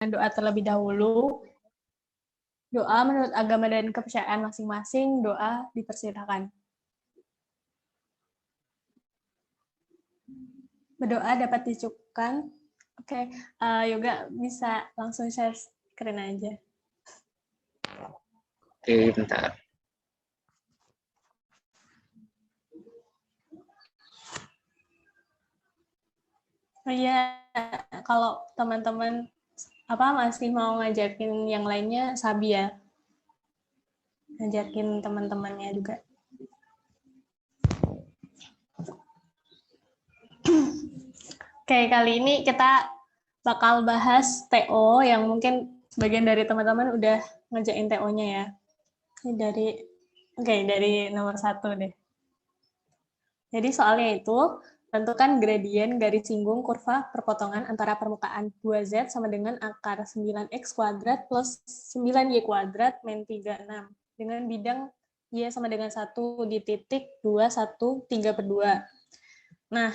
doa terlebih dahulu. Doa menurut agama dan kepercayaan masing-masing, doa dipersilakan. Berdoa dapat dicukupkan. Oke, Yoga bisa langsung share screen aja. Oke, bentar. Oh iya, kalau teman-teman masih mau ngajakin yang lainnya, Sabi ya. Ngajakin teman-temannya juga. Oke, kali ini kita bakal bahas TO yang mungkin sebagian dari teman-teman udah ngerjain TO-nya ya. Ini dari nomor 1 deh. Jadi soalnya itu, tentukan gradien garis singgung kurva perpotongan antara permukaan 2Z sama dengan akar 9X kuadrat plus 9Y kuadrat min 36 dengan bidang Y sama dengan 1 di titik 2, 1, 3/2. Nah,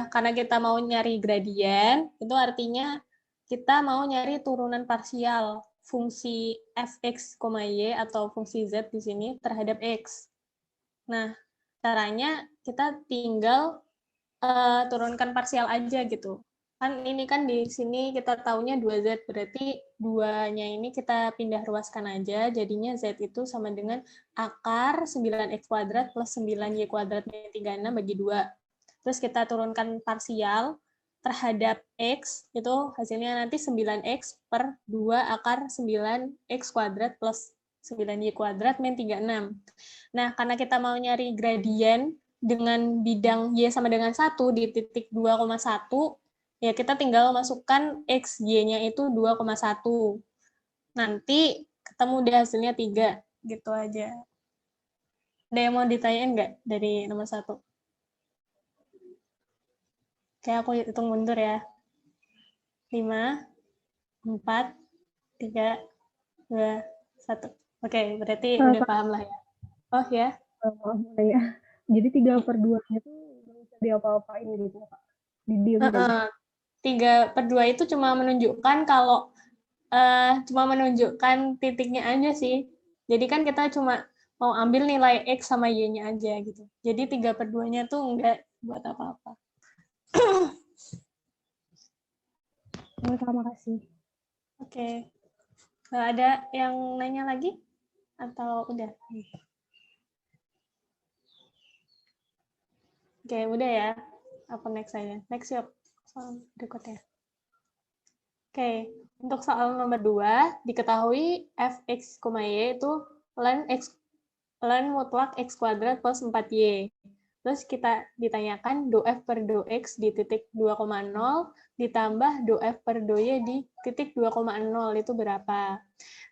karena kita mau nyari gradien, itu artinya kita mau nyari turunan parsial fungsi fx, y atau fungsi z di sini terhadap x. Nah, caranya kita tinggal turunkan parsial aja gitu. Kan ini kan di sini kita taunya 2z, berarti 2-nya ini kita pindah ruaskan aja, jadinya z itu sama dengan akar 9x kuadrat plus 9y kuadrat min 36 bagi 2. Terus kita turunkan parsial terhadap X, itu hasilnya nanti 9X per 2 akar 9X kuadrat plus 9Y kuadrat min 36. Nah, karena kita mau nyari gradien dengan bidang Y sama dengan 1 di titik 2,1, ya kita tinggal masukkan X, Y-nya itu 2,1. Nanti ketemu deh hasilnya 3, gitu aja. Ada yang mau ditanyain nggak dari nomor 1? Oke, aku hitung mundur ya. 5, 4, 3, 2, 1. Oke, berarti udah paham lah ya. Oh ya? Ya. Jadi 3/2-nya tuh nggak bisa diapa-apain gitu, Kak. Didiem aja. 3/2 itu cuma menunjukkan kalau cuma menunjukkan titiknya aja sih. Jadi kan kita cuma mau ambil nilai X sama Y-nya aja gitu. Jadi 3/2-nya tuh nggak buat apa-apa. Terima kasih. Oke. Ada yang nanya lagi? Atau udah? Oke, udah ya. Apa next aja? Next yuk. Soal berikutnya. Oke, untuk soal nomor 2, diketahui fx, y itu ln mutlak x kuadrat plus 4y. Terus kita ditanyakan do f per do x di titik 2,0 ditambah do f per do y di titik 2,0 itu berapa?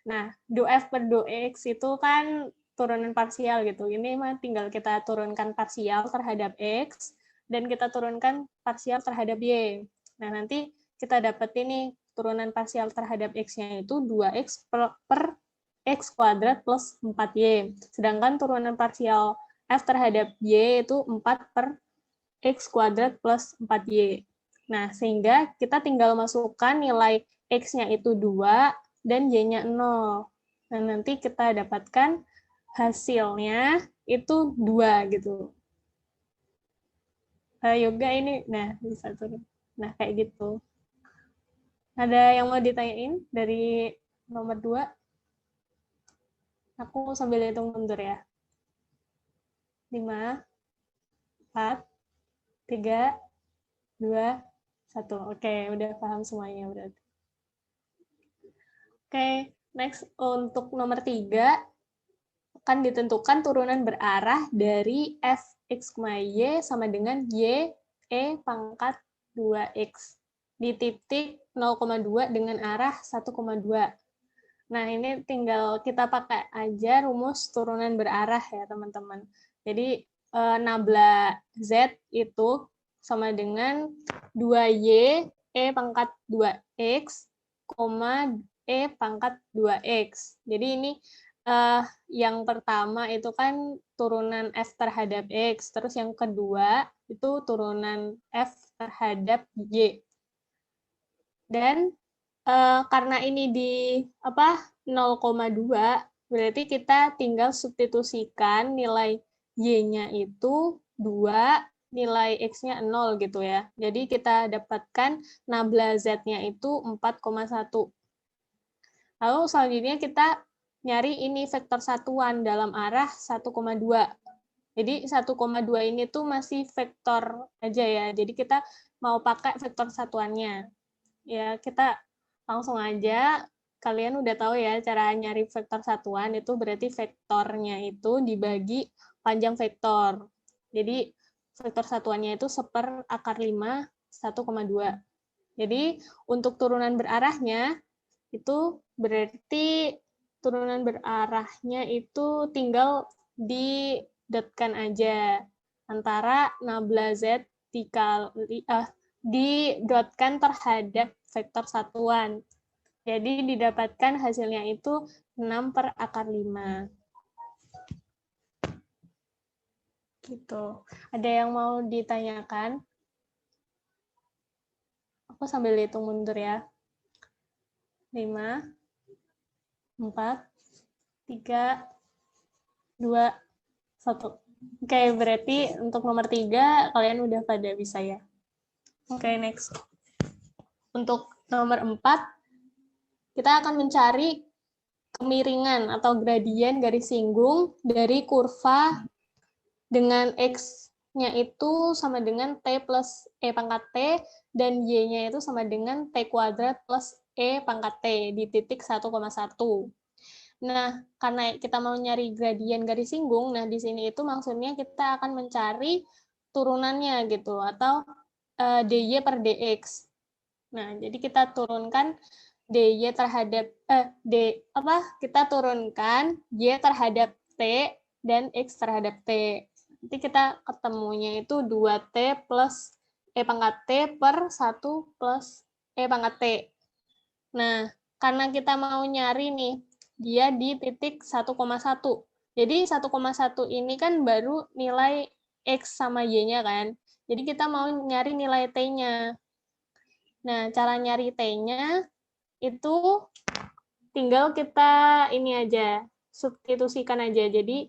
Nah, do f per do x itu kan turunan parsial gitu. Ini mah tinggal kita turunkan parsial terhadap x dan kita turunkan parsial terhadap y. Nah, nanti kita dapat ini turunan parsial terhadap x-nya itu 2x per x kuadrat plus 4y. Sedangkan turunan parsial f terhadap y itu 4 per x kuadrat plus 4y. Nah, sehingga kita tinggal masukkan nilai x-nya itu 2 dan y-nya 0. Nah, nanti kita dapatkan hasilnya itu 2 gitu. Yoga ini, nah bisa turun. Nah, kayak gitu. Ada yang mau ditanyain dari nomor 2? Aku sambil hitung mundur ya. 5, 4, 3, 2, 1. Oke, udah paham semuanya berarti. Oke, next untuk nomor 3, akan ditentukan turunan berarah dari fx, y sama dengan y e pangkat 2x di titik 0,2 dengan arah 1,2. Nah, ini tinggal kita pakai aja rumus turunan berarah ya, teman-teman. Jadi, nabla Z itu sama dengan 2Y E pangkat 2X, E pangkat 2X. Jadi ini yang pertama itu kan turunan F terhadap X, terus yang kedua itu turunan F terhadap Y. Dan karena ini di 0,2, berarti kita tinggal substitusikan nilai Y-nya itu 2, nilai X-nya 0 gitu ya. Jadi kita dapatkan nabla Z-nya itu 4,1. Lalu selanjutnya kita nyari ini vektor satuan dalam arah 1,2. Jadi 1,2 ini tuh masih vektor aja ya. Jadi kita mau pakai vektor satuannya. Ya, kita langsung aja. Kalian udah tahu ya cara nyari vektor satuan, itu berarti vektornya itu dibagi panjang vektor. Jadi vektor satuannya itu 1/5 1,2. Jadi untuk turunan berarahnya itu berarti turunan berarahnya itu tinggal didotkan aja antara nabla Z didotkan terhadap vektor satuan. Jadi didapatkan hasilnya itu 6/5. Gitu. Ada yang mau ditanyakan? Aku sambil hitung mundur ya. 5, 4, 3, 2, 1. Oke, berarti untuk nomor 3 kalian udah pada bisa ya. Oke, next. Untuk nomor 4, kita akan mencari kemiringan atau gradien garis singgung dari kurva dengan X-nya itu sama dengan T plus E pangkat T, dan Y-nya itu sama dengan T kuadrat plus E pangkat T di titik 1,1. Nah, karena kita mau nyari gradien garis singgung, nah di sini itu maksudnya kita akan mencari turunannya gitu, atau dy per dx. Nah, jadi kita turunkan dy terhadap kita turunkan y terhadap t dan x terhadap t. Nanti kita ketemunya itu 2t plus e pangkat t per 1 plus e pangkat t. Nah, karena kita mau nyari nih, dia di titik 1,1. Jadi 1,1 ini kan baru nilai X sama Y-nya kan. Jadi kita mau nyari nilai T-nya. Nah, cara nyari T-nya itu tinggal kita ini aja, substitusikan aja. Jadi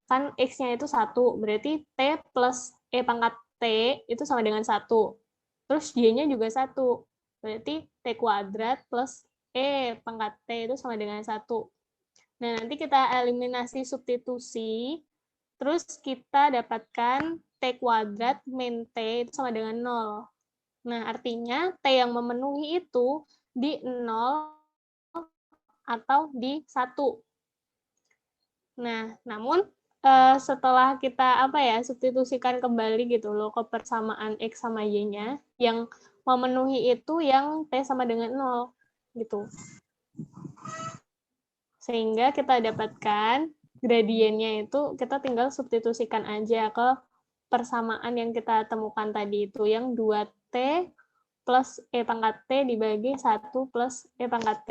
kan X-nya itu 1, berarti T plus E pangkat T itu sama dengan 1. Terus Y-nya juga 1. Berarti T kuadrat plus E pangkat T itu sama dengan 1. Nah, nanti kita eliminasi substitusi, terus kita dapatkan T kuadrat min T itu sama dengan 0. Nah, artinya T yang memenuhi itu di 0 atau di 1. Nah, namun setelah kita substitusikan kembali gitu loh ke persamaan X sama Y-nya, yang memenuhi itu yang T sama dengan 0 gitu. Sehingga kita dapatkan gradiennya itu kita tinggal substitusikan aja ke persamaan yang kita temukan tadi itu, yang 2T plus E pangkat T dibagi 1 plus E pangkat T.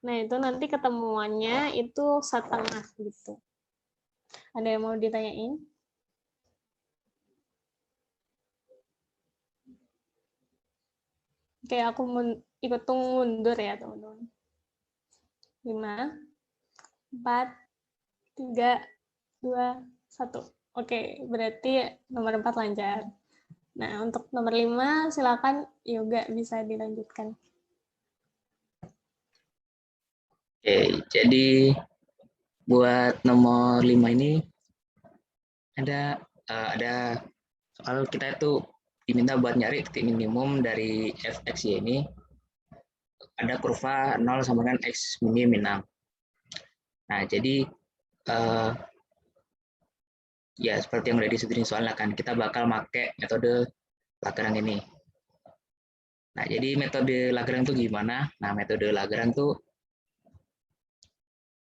Nah, itu nanti ketemuannya itu setengah gitu. Ada yang mau ditanyain? Oke, aku hitung mundur ya, teman-teman. 5, 4, 3, 2, 1. Oke, berarti nomor 4 lancar. Nah, untuk nomor 5, silakan Yoga bisa dilanjutkan. Oke, jadi buat nomor 5 ini ada soal kita itu diminta buat nyari titik minimum dari fx ini, ada kurva 0 sama dengan x minim min 6. Nah, jadi ya seperti yang udah disebutin soalnya kan, kita bakal pakai metode Lagrange ini. Nah, jadi metode Lagrange itu gimana? Nah, metode Lagrange tuh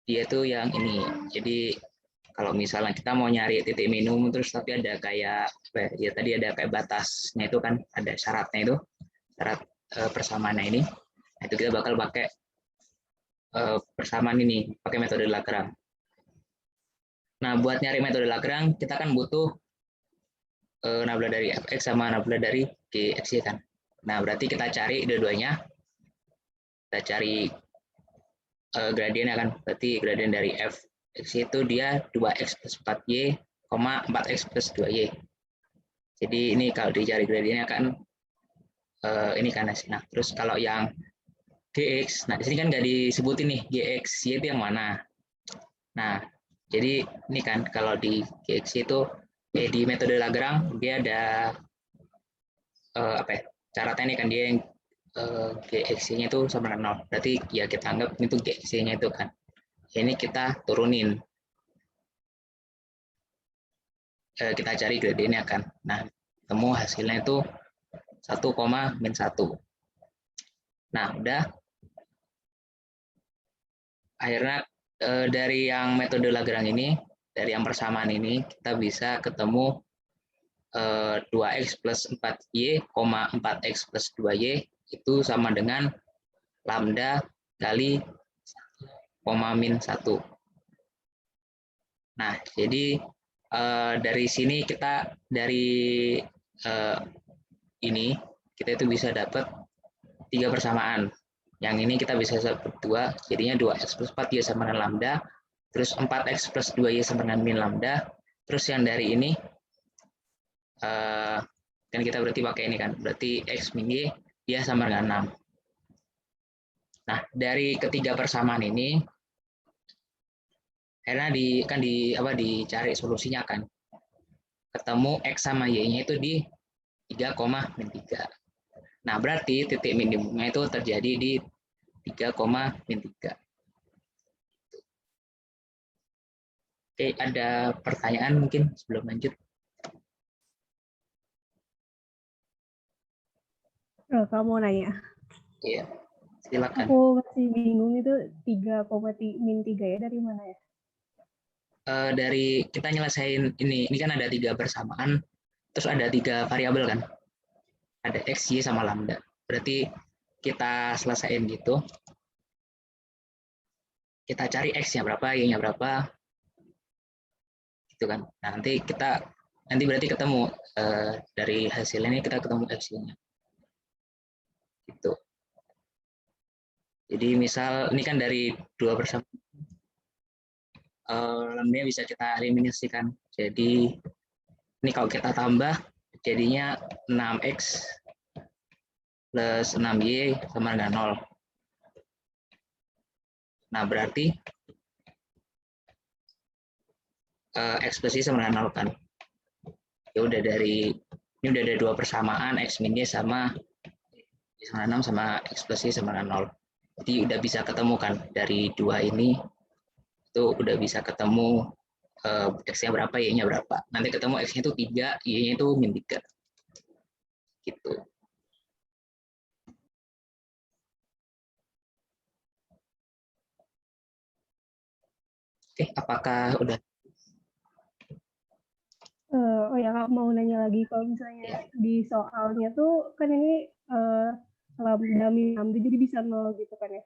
dia tuh yang ini. Jadi kalau misalnya kita mau nyari titik minimum terus tapi ada kayak ya tadi ada kayak batasnya itu kan, ada syaratnya itu, syarat persamaannya ini. Nah, itu kita bakal pakai persamaan ini, pakai metode Lagrange. Nah, buat nyari metode Lagrange kita kan butuh nabla dari fx sama nabla dari gx kan. Nah, berarti kita cari dua-duanya. kita cari gradiennya kan, berarti gradien dari f x itu dia 2x plus 4y, 4x plus 2y. Jadi ini kalau dicari gradiennya kan ini kan. Nah, terus kalau yang gx, nah di sini kan nggak disebutin nih gx y itu yang mana. Nah, jadi ini kan kalau di gx itu di metode Lagrange dia ada apa ya? Syaratnya ini kan dia yang gx-nya itu sama dengan 0. Berarti ya kita anggap itu gx-nya itu kan. Ini kita turunin. Kita cari gradiennya kan. Nah, ketemu hasilnya itu 1, min 1. Nah, udah. Akhirnya dari yang metode Lagrange ini, dari yang persamaan ini, kita bisa ketemu 2x plus 4y, 4x plus 2y itu sama dengan lambda kali min 1. Nah, jadi dari sini kita dari ini kita itu bisa dapat 3 persamaan. Yang ini kita bisa dapat 2, jadinya 2x plus 4y sama dengan lambda, terus 4x plus 2y sama dengan min lambda, terus yang dari ini kan kita berarti pakai ini kan, berarti x min y dia sama dengan 6. Nah, dari ketiga persamaan ini akhirnya dicari solusinya kan. Ketemu x sama y-nya itu di 3, min 3. Nah, berarti titik minimumnya itu terjadi di 3, min 3. Oke, ada pertanyaan mungkin sebelum lanjut? Kamu nanya. Iya, silakan. Aku masih bingung itu 3, min 3 ya dari mana ya? Dari kita nyelesain ini kan ada 3 persamaan, terus ada 3 variabel kan, ada x, y, sama lambda. Berarti kita selesaiin gitu, kita cari x-nya berapa, y-nya berapa, gitu kan. Nah, nanti berarti ketemu dari hasil ini kita ketemu x-nya, gitu. Jadi misal ini kan dari 2 persamaan, lambda bisa kita eliminasikan. Jadi ini kalau kita tambah jadinya 6x plus 6y sama dengan 0. Nah, berarti x plus y sama dengan 0 kan. Ya udah ini udah ada 2 persamaan, x min y sama y sama 6 sama x plus y sama dengan 0. Jadi udah bisa ketemu kan dari 2 ini itu udah bisa ketemu x-nya berapa, y-nya berapa. Nanti ketemu x-nya itu 3, y-nya itu min 3. Gitu. Oke, apakah udah? Oh ya, Kak, mau nanya lagi kalau misalnya di soalnya tuh kan ini lambda min lambda jadi bisa 0 gitu kan ya.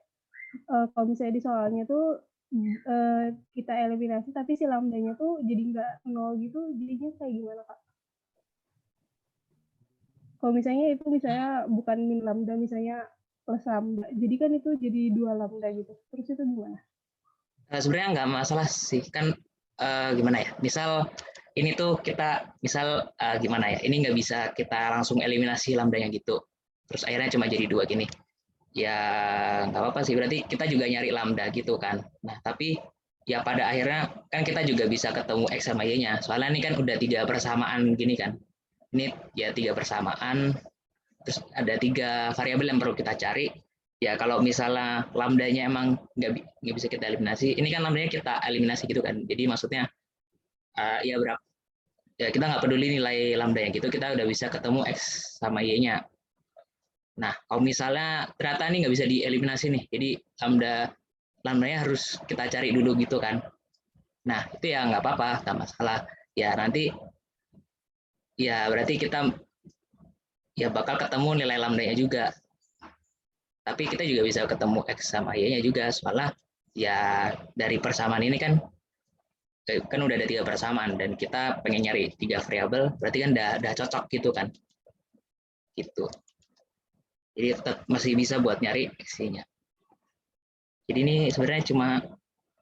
Kalau misalnya di soalnya tuh kita eliminasi tapi si lambdanya tuh jadi nggak 0 gitu, jadinya kayak gimana, Kak? Kalau misalnya itu bukan min lambda, misalnya plus lambda, jadi kan itu jadi 2 lambda gitu. Terus itu gimana? Sebenarnya nggak masalah sih, kan gimana ya, misal ini tuh kita gimana ya, ini nggak bisa kita langsung eliminasi lambdanya gitu, terus akhirnya cuma jadi 2 gini, ya nggak apa-apa sih, berarti kita juga nyari lambda gitu kan. Nah, tapi ya pada akhirnya kan kita juga bisa ketemu x sama y-nya, soalnya ini kan udah 3 persamaan gini kan, ini ya 3 persamaan, terus ada 3 variabel yang perlu kita cari. Ya kalau misalnya lambdanya emang nggak bisa kita eliminasi, ini kan lambdanya kita eliminasi gitu kan, jadi maksudnya ya berapa, ya kita nggak peduli nilai lambdanya gitu, kita udah bisa ketemu x sama y-nya. Nah, kalau misalnya ternyata ini nggak bisa dieliminasi nih, jadi lambdanya harus kita cari dulu gitu kan. Nah, itu ya nggak apa-apa, nggak masalah. Ya nanti ya berarti kita ya bakal ketemu nilai lambdanya juga. Tapi kita juga bisa ketemu x sama y-nya juga, soalnya ya dari persamaan ini kan udah ada 3 persamaan dan kita pengen nyari 3 variabel, berarti kan udah cocok gitu kan. Gitu. Jadi tetap masih bisa buat nyari x-nya. Jadi ini sebenarnya cuma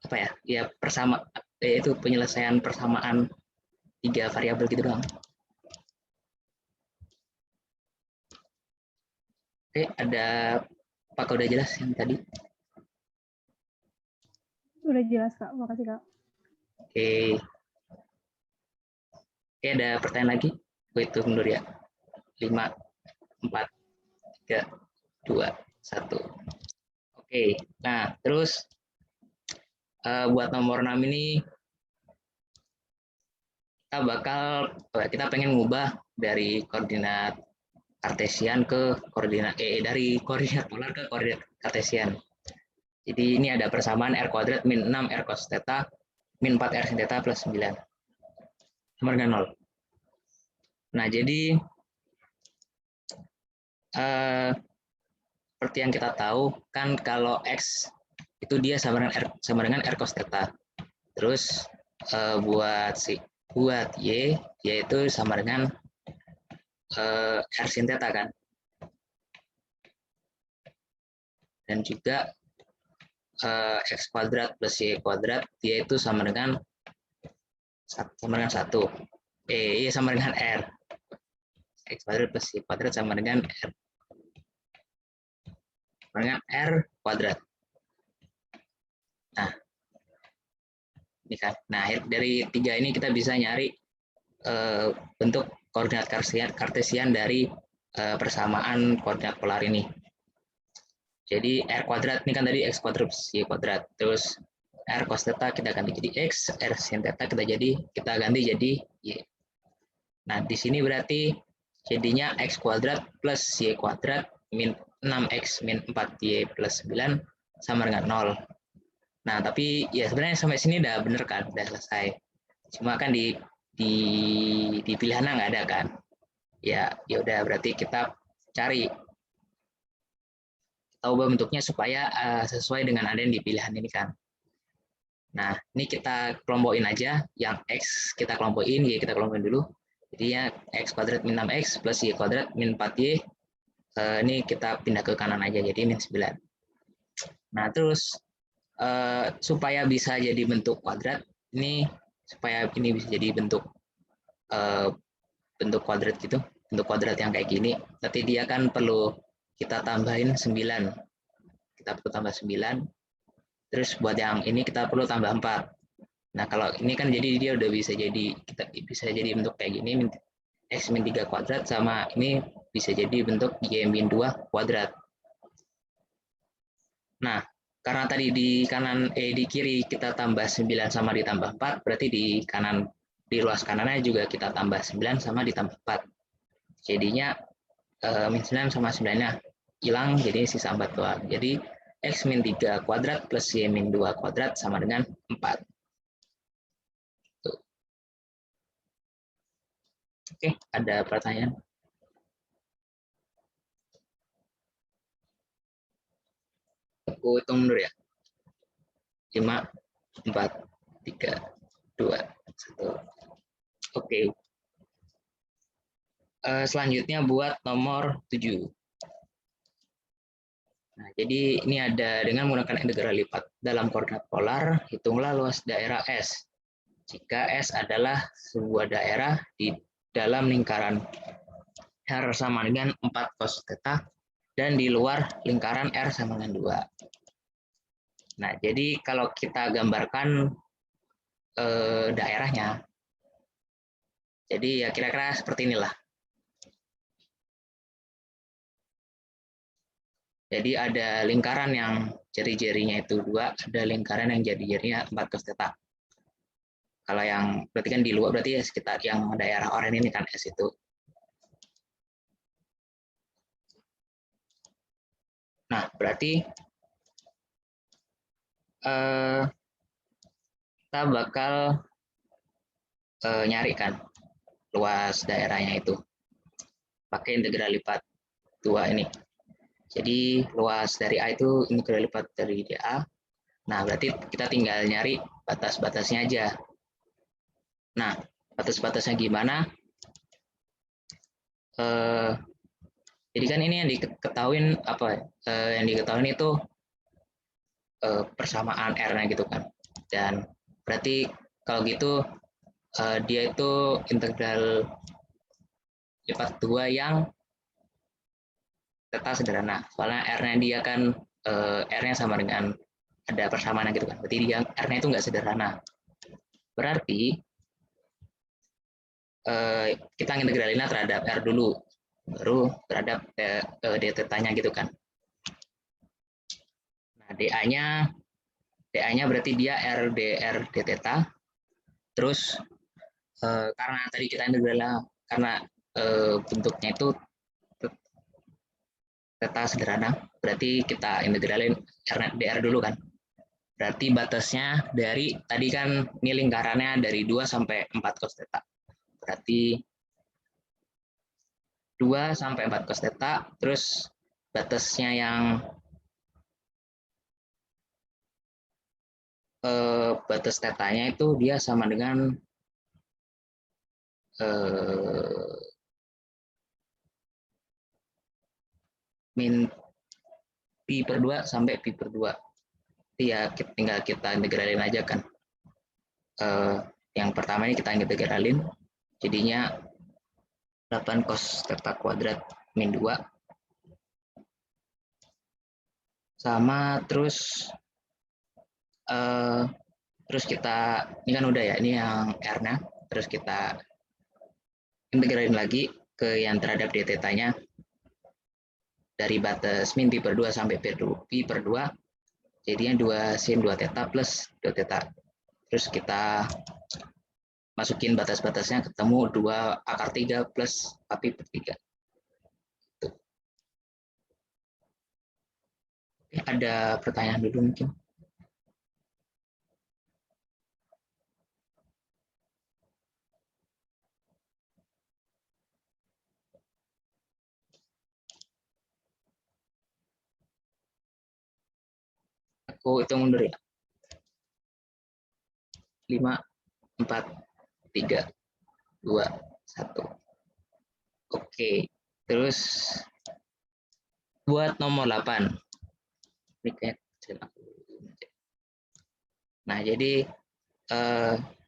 apa ya? Ya yaitu penyelesaian persamaan 3 variabel gitu doang. Oke, apakah udah jelas yang tadi? Udah jelas Kak, makasih Kak. Oke. Oke, ada pertanyaan lagi? Gue hitung dulu ya. 5, 4, 3, 2, 1. Oke, nah terus buat nomor 6 ini kita pengen ngubah dari koordinat kartesian ke koordinat dari koordinat polar ke koordinat kartesian. Jadi ini ada persamaan r kuadrat min 6 r cos theta min 4 r sin theta plus 9 sama dengan 0. Nah, jadi seperti yang kita tahu kan kalau x itu dia sama dengan r cos theta. Terus buat y yaitu sama dengan r sin theta kan. Dan juga x kuadrat plus y kuadrat yaitu sama dengan 1. Sama dengan r. X kuadrat plus y kuadrat sama dengan r. Sama dengan r kuadrat. Nah, ini kan. Nah, dari 3 ini kita bisa nyari bentuk koordinat kartesian dari persamaan koordinat polar ini. Jadi r kuadrat ini kan tadi x kuadrat plus y kuadrat. Terus r cos theta kita ganti jadi x, r sin theta kita ganti jadi y. Nah, di sini berarti jadinya x kuadrat plus y kuadrat min 6x min 4y plus 9 sama dengan 0. Nah, tapi ya sebenarnya sampai sini udah bener kan, udah selesai. Cuma kan di pilihannya nggak ada kan. Ya udah berarti kita cari ubah bentuknya supaya sesuai dengan ada yang di pilihan ini kan. Nah, ini kita kelompokin aja. Yang x kita kelompokin, y kita kelompokin dulu. Jadinya x kuadrat min 6x plus y kuadrat min 4y. Ini kita pindah ke kanan aja, jadi min 9. Nah, terus supaya bisa jadi bentuk kuadrat, supaya ini bisa jadi bentuk kuadrat gitu, bentuk kuadrat yang kayak gini, nanti dia kan perlu kita tambahin 9. Kita perlu tambah 9. Terus buat yang ini kita perlu tambah 4. Nah, kalau ini kan jadi dia udah bisa jadi bentuk kayak gini, x min 3 kuadrat sama ini bisa jadi bentuk y min 2 kuadrat. Nah, karena tadi di kiri kita tambah 9 sama ditambah 4, berarti di luas kanannya juga kita tambah 9 sama ditambah 4. Jadinya min 9 sama 9-nya hilang, jadi sisa 4 doang. Jadi x min 3 kuadrat plus y min 2 kuadrat sama dengan 4. Tuh. Oke, ada pertanyaan? Aku hitung dulu ya. 5, 4, 3, 2, 1. Oke. Selanjutnya buat nomor 7. Nah, jadi ini ada dengan menggunakan integral lipat dalam koordinat polar, hitunglah luas daerah S. Jika S adalah sebuah daerah di dalam lingkaran R sama dengan 4 cos theta dan di luar lingkaran R sama dengan 2. Nah, jadi kalau kita gambarkan daerahnya, jadi ya kira-kira seperti inilah. Jadi ada lingkaran yang jari-jarinya itu 2, ada lingkaran yang jari-jarinya 4 cos theta. Kalau yang berarti kan di luar berarti ya sekitar yang daerah oranye ini kan S itu. Nah, berarti kita bakal nyari kan luas daerahnya itu pakai integral lipat 2 ini. Jadi luas dari A itu integral lipat dari dA. Nah, berarti kita tinggal nyari batas-batasnya aja. Nah, batas-batasnya gimana? Jadi kan ini yang diketahuin yang diketahuin itu persamaan R-nya gitu kan. Dan berarti kalau gitu dia itu integral lipat 2 yang theta sederhana. Soalnya R-nya dia kan R-nya sama dengan ada persamaan gitu kan. Berarti dia R-nya itu nggak sederhana. Berarti kita integralinnya terhadap R dulu, baru terhadap d theta-nya gitu kan. Nah, DA-nya berarti dia R dr d theta. Terus karena tadi kita integralnya karena bentuknya itu theta sederhana, berarti kita integralin R dr dulu kan. Berarti batasnya dari tadi kan ini lingkarannya dari 2 sampai 4 cos theta. Berarti 2 sampai 4 cos theta, terus batasnya yang batas tetanya itu dia sama dengan min pi per 2 sampai pi per 2. Ya tinggal kita integralin aja kan. Yang pertama ini kita integralin, jadinya 8 cos theta kuadrat min 2 sama terus kita ini kan udah ya, ini yang R-nya, terus kita integralin lagi ke yang terhadap d theta-nya dari batas min pi per 2 sampai pi per 2, jadinya 2 sin 2 theta plus 2 theta. Terus kita masukin batas-batasnya, ketemu 2 akar 3 plus pi per 3. Ada pertanyaan dulu mungkin? Aku hitung mundur ya. 5, 4, 3, 2, 1. Oke, terus buat nomor 8. Nah, jadi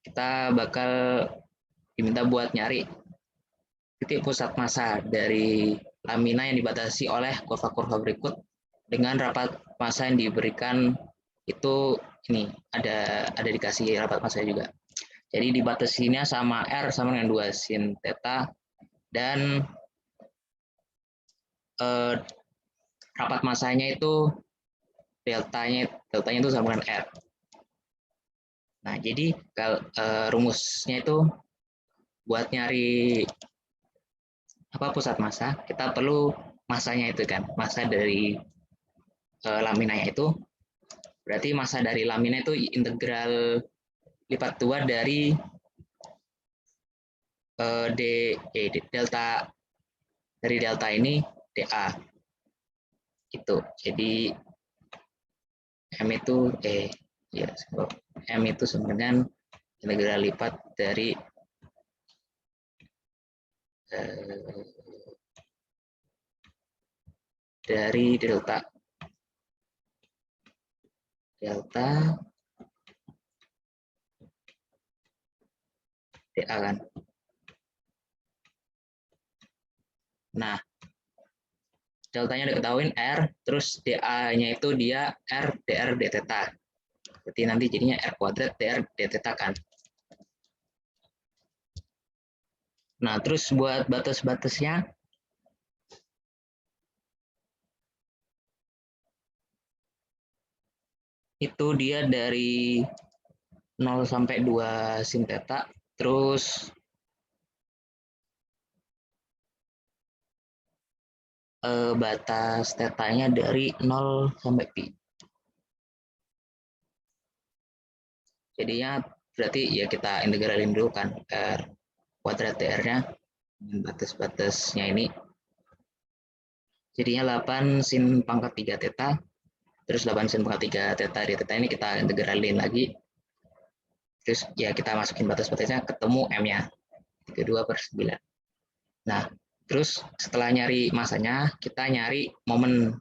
kita bakal diminta buat nyari titik pusat massa dari lamina yang dibatasi oleh kurva-kurva berikut dengan rapat massa yang diberikan itu ini ada dikasih rapat massa juga. Jadi dibatasinya sama R sama dengan 2 sin theta dan rapat massanya itu deltanya itu sama dengan R. Nah, jadi kalau rumusnya itu buat nyari pusat massa, kita perlu massanya itu kan, massa dari laminanya itu. Berarti massa dari lamina itu integral lipat 2 dari delta dari delta ini dA. Gitu. Jadi M itu M itu sebenarnya integral lipat dari delta dA kan. Nah, deltanya udah ketahuin R, terus dA-nya itu dia R dr d theta. Berarti nanti jadinya R kuadrat dr d theta kan. Nah, terus buat batas-batasnya itu dia dari 0 sampai 2 sin theta, terus batas tetanya dari 0 sampai pi. Jadinya berarti ya kita integralin dulu kan R kuadrat dr-nya dengan batas-batasnya ini. Jadinya 8 sin pangkat 3 theta, terus 8 sin pangkat 3 theta di theta ini kita integralin lagi. Terus ya kita masukin batas-batasnya, ketemu M-nya 32/9. Nah, terus setelah nyari masanya, kita nyari momen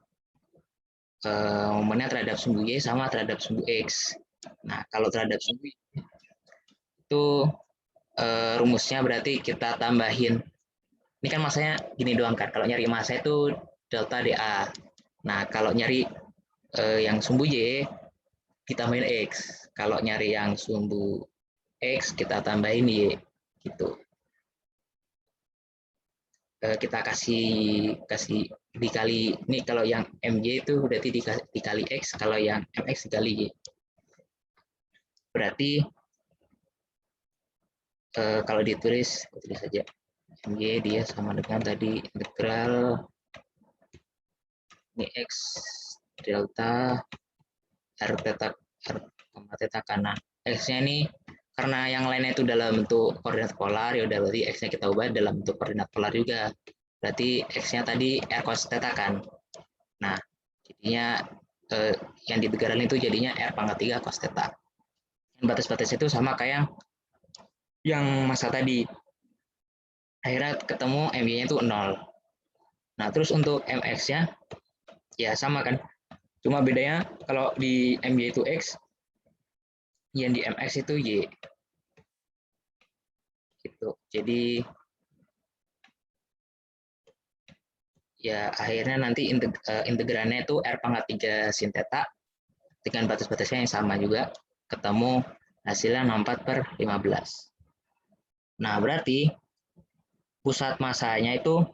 momennya terhadap sumbu Y sama terhadap sumbu X. Nah, kalau terhadap sumbu Y itu rumusnya berarti kita tambahin. Ini kan masanya gini doang kan. Kalau nyari massa itu delta dA. Nah, kalau nyari yang sumbu Y ditambahin X. Kalau nyari yang sumbu X kita tambahin Y gitu. Kita kasih dikali, ini kalau yang MY itu berarti dikali X, kalau yang MX dikali Y. Berarti kalau ditulis saja MY dia sama dengan tadi integral ini X delta R theta kanan. X-nya ini karena yang lainnya itu dalam bentuk koordinat polar, ya udah berarti X-nya kita ubah dalam bentuk koordinat polar juga. Berarti X-nya tadi R cos theta kan. Nah, jadinya yang di integral itu jadinya R pangkat 3 cos theta. Batas-batas itu sama kayak yang masa tadi. Akhirnya ketemu MY-nya itu 0. Nah, terus untuk MX-nya ya sama kan. Cuma bedanya kalau di MY itu X, yang di MX itu Y. Gitu. Jadi ya akhirnya nanti integralnya itu R pangkat 3 sin theta dengan batas-batasnya yang sama juga, ketemu hasilnya 64/15. Nah, berarti pusat masanya itu,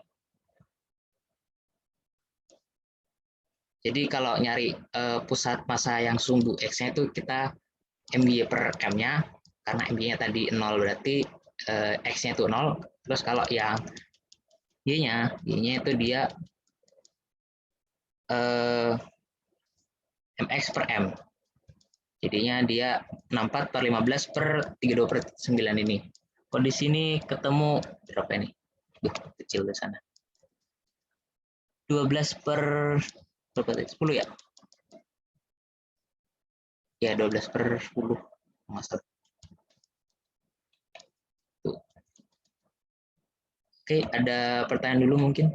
jadi kalau nyari pusat massa yang sumbu X-nya itu kita MY per M-nya, karena MY-nya tadi 0 berarti X-nya itu 0, terus kalau yang Y-nya itu dia MX per M. Jadinya dia 64/15/32/9 ini. Kalau di sini ketemu berapa ini? Kecil di sana. 12 per berapa tadi? 10 ya? Ya, 12 per 10. Maksud. Tuh. Oke, ada pertanyaan dulu mungkin?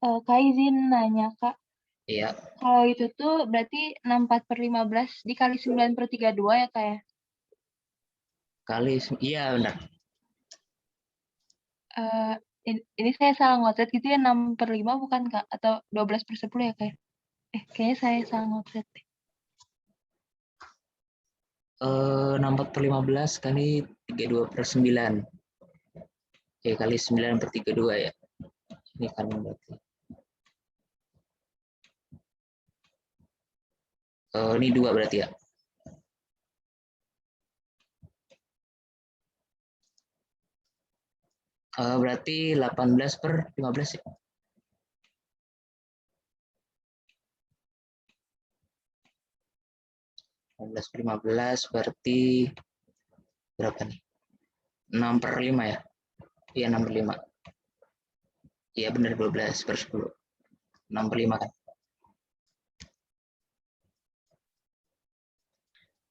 Kak izin nanya, Kak. Iya. Kalau itu tuh berarti 64/15 dikali 9/32 ya, Kak ya? Iya benar. Ini saya salah ngotret gitu ya, 6/5 bukan, Kak? Atau 12/10 ya, Kak? Kayaknya saya salah ngotret. 64/15 kali 32/9. Oke, kali 9/32 ya. Ini kan berarti. Ini 2 berarti ya. Berarti 18/15 ya. 18/15 berarti berapa nih? 6/5 ya? Iya 6/5. Iya benar 12/10. 6/5 kan?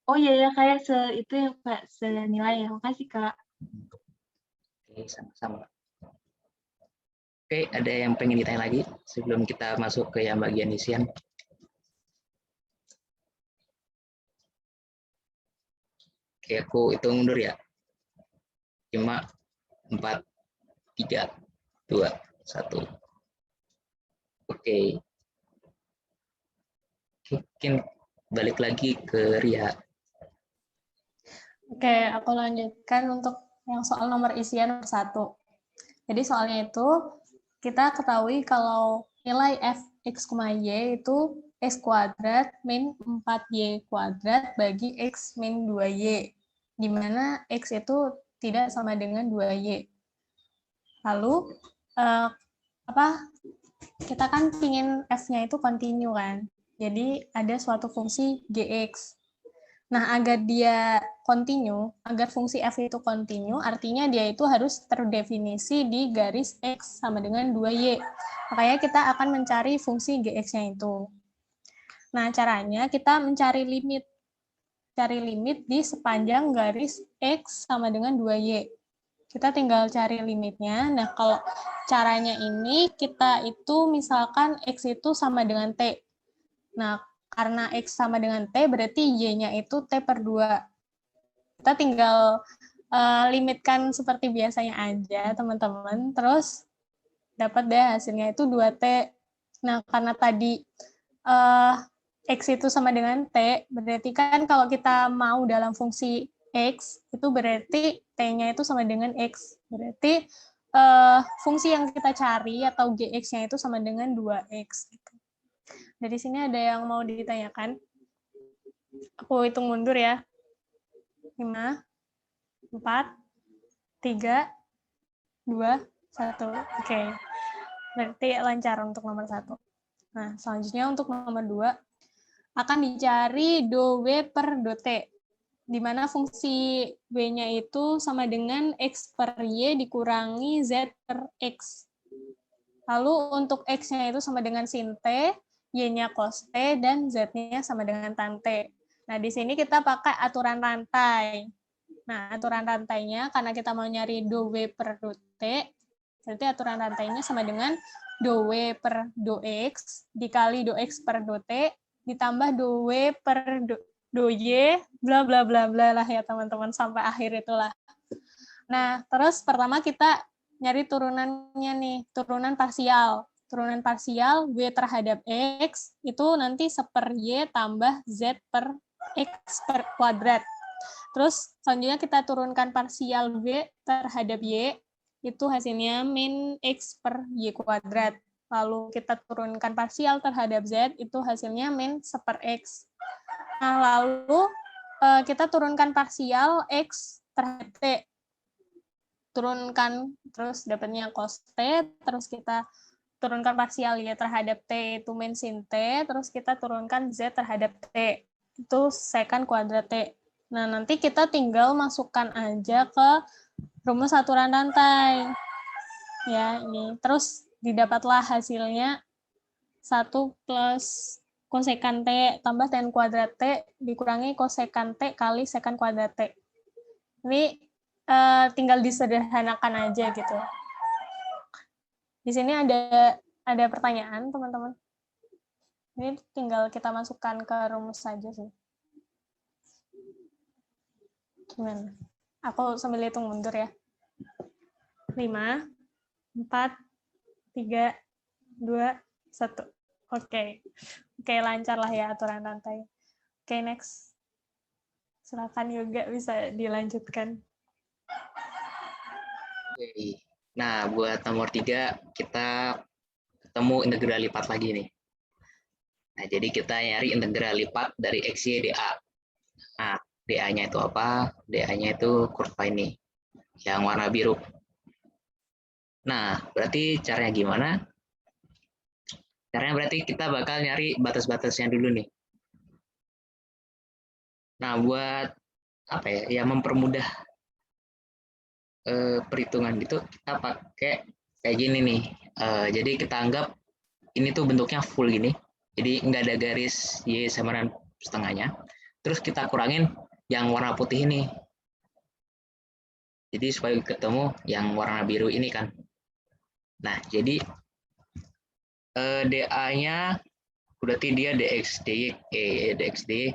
Oh iya ya, kayak itu ya, Kak, senilai ya. Makasih, Kak. Oke, sama-sama. Oke, ada yang pengen ditanya lagi sebelum kita masuk ke yang bagian isian? Oke, aku hitung mundur ya. 5, 4, 3, 2, 1. Oke. Mungkin balik lagi ke Ria. Oke, aku lanjutkan untuk yang soal nomor isian nomor 1. Jadi soalnya itu kita ketahui kalau nilai f(x, y) itu x kuadrat min 4y kuadrat bagi x min 2y, di mana x itu tidak sama dengan 2y. Lalu kita kan ingin f-nya itu kontinu kan, jadi ada suatu fungsi gx. Nah, agar dia kontinu, agar fungsi f itu kontinu, artinya dia itu harus terdefinisi di garis x sama dengan 2y. Makanya kita akan mencari fungsi gx-nya itu. Nah, caranya kita mencari limit. Cari limit di sepanjang garis x sama dengan 2y. Kita tinggal cari limitnya. Nah, kalau caranya ini, kita itu misalkan X itu sama dengan T. Nah, karena X sama dengan T, berarti Y-nya itu T per 2. Kita tinggal limitkan seperti biasanya aja, teman-teman. Terus dapat deh hasilnya itu 2T. Nah, karena tadi X itu sama dengan T, berarti kan kalau kita mau dalam fungsi X, itu berarti T-nya itu sama dengan X. Berarti fungsi yang kita cari atau GX-nya itu sama dengan 2X. Dari sini ada yang mau ditanyakan? Aku hitung mundur ya. 5, 4, 3, 2, 1. Oke. Berarti lancar untuk nomor 1. Nah, selanjutnya untuk nomor 2, akan dicari do W per do T, di mana fungsi W-nya itu sama dengan X per Y dikurangi Z per X. Lalu untuk X-nya itu sama dengan sin T, Y-nya cos T, dan Z-nya sama dengan tan T. Nah, di sini kita pakai aturan rantai. Nah, aturan rantainya, karena kita mau nyari do W per do T, berarti aturan rantainya sama dengan do W per do X dikali do X per do T ditambah do W per do Y, bla bla bla bla lah ya teman-teman, sampai akhir itulah. Nah, terus pertama kita nyari turunannya nih, turunan parsial. Turunan parsial W terhadap X itu nanti seper Y tambah Z per X per kuadrat. Terus selanjutnya kita turunkan parsial W terhadap Y, itu hasilnya min X per Y kuadrat. Lalu kita turunkan parsial terhadap Z, itu hasilnya min seper X. Nah, lalu kita turunkan parsial X terhadap T. Turunkan, terus dapatnya cos T, terus kita turunkan parsial Y terhadap T, itu min sin T, terus kita turunkan Z terhadap T, itu secant kuadrat T. Nah, nanti kita tinggal masukkan aja ke rumus aturan rantai. Ya, ini. Terus didapatlah hasilnya 1 plus kosekan T tambah tan kuadrat T dikurangi kosekan T kali secant kuadrat T. Ini tinggal disederhanakan aja gitu. Di sini ada pertanyaan, teman-teman. Ini tinggal kita masukkan ke rumus saja sih. Gimana? Aku sambil hitung mundur ya. 5, 4, 3, 2, 1. Oke, lancar lah ya aturan rantai. Oke, next. Silakan juga bisa dilanjutkan. Oke. Nah, buat nomor 3, kita ketemu integral lipat lagi nih. Nah, jadi kita nyari integral lipat dari XY dA. Nah, dA-nya itu apa? dA-nya itu kurva ini, yang warna biru. Nah, berarti caranya gimana? Caranya berarti kita bakal nyari batas-batasnya dulu nih. Nah, buat apa ya? Ya mempermudah perhitungan gitu, kita pakai kayak gini nih. Jadi kita anggap ini tuh bentuknya full gini. Jadi nggak ada garis Y sama dengan setengahnya. Terus kita kurangin yang warna putih ini. Jadi supaya ketemu yang warna biru ini kan. Nah, jadi dA-nya berarti dia dx dy, dx dy.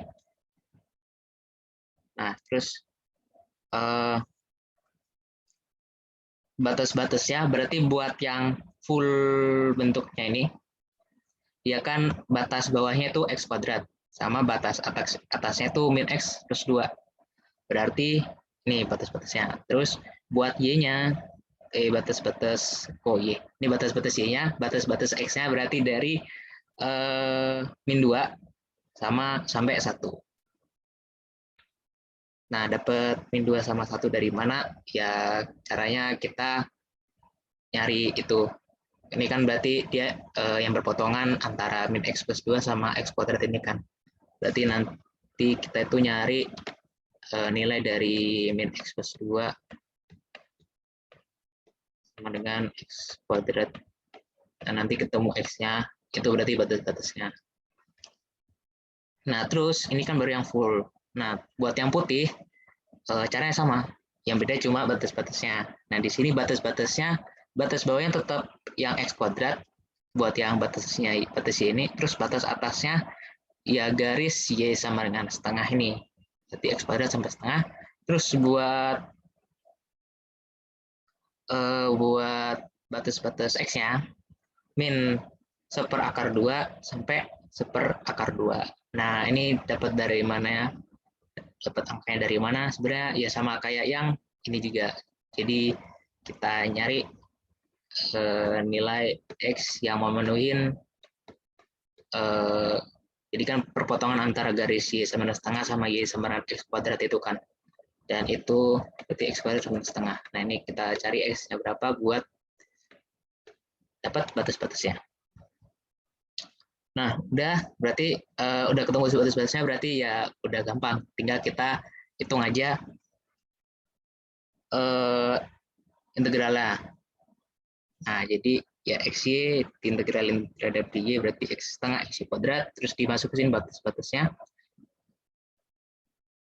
Nah, terus batas-batasnya berarti buat yang full bentuknya ini, ya kan batas bawahnya itu x kuadrat, sama batas atasnya itu min x plus 2. Berarti ini batas-batasnya. Terus buat y-nya, batas-batas, Y. Ini batas-batas y-nya, batas-batas x-nya berarti dari min 2 sama sampai 1. Nah, dapat min 2 sama 1 dari mana? Ya, caranya kita nyari itu. Ini kan berarti dia yang berpotongan antara min x plus 2 sama x kuadrat ini kan. Berarti nanti kita itu nyari nilai dari min x plus 2 sama dengan x kuadrat. Dan nanti ketemu x-nya, itu berarti batas-batasnya. Nah, terus ini kan baru yang full. Nah, buat yang putih, caranya sama. Yang beda cuma batas-batasnya. Nah, di sini batas-batasnya, batas bawahnya tetap yang X kuadrat, buat yang batasnya batas Y ini, terus batas atasnya ya garis Y sama dengan setengah ini. Jadi X kuadrat sampai setengah. Terus buat batas-batas X-nya, min 1/2 sampai 1/2. Nah, ini dapat dari mana ya? Dapat angkanya dari mana? Sebenarnya ya sama kayak yang ini juga. Jadi kita nyari nilai X yang memenuhi jadi kan perpotongan antara garis Y sama setengah sama Y sama X kuadrat itu kan. Dan itu berarti X kuadrat sama setengah. Nah, ini kita cari X-nya berapa buat dapat batas-batasnya. Nah, udah berarti udah ketemu batas-batasnya, berarti ya udah gampang. Tinggal kita hitung aja integralnya. Nah, jadi ya XY diintegralin terhadap DY berarti X setengah XY kuadrat, terus dimasukin batas-batasnya.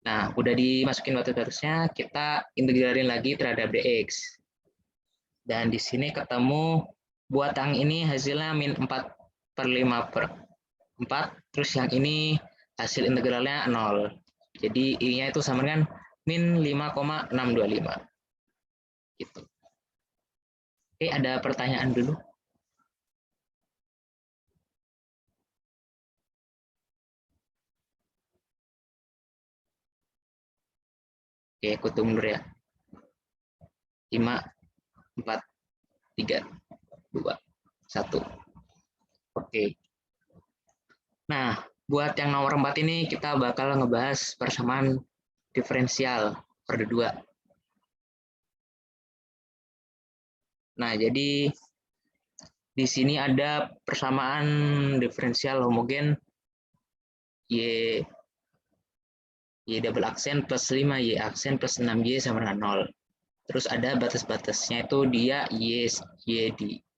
Nah, udah dimasukin batas-batasnya, kita integralin lagi terhadap DX. Dan di sini ketemu buat yang ini hasilnya min 4/5/4, terus yang ini hasil integralnya 0. Jadi I-nya itu sama dengan min 5,625. Gitu. Oke, ada pertanyaan dulu? Oke, aku tunggu dulu ya. 5, 4, 3, 2, 1. Oke. Nah, buat yang nomor 4 ini kita bakal ngebahas persamaan diferensial orde 2. Nah, jadi di sini ada persamaan diferensial homogen Y double aksen plus 5, Y aksen plus 6Y sama dengan 0. Terus ada batas-batasnya itu dia Y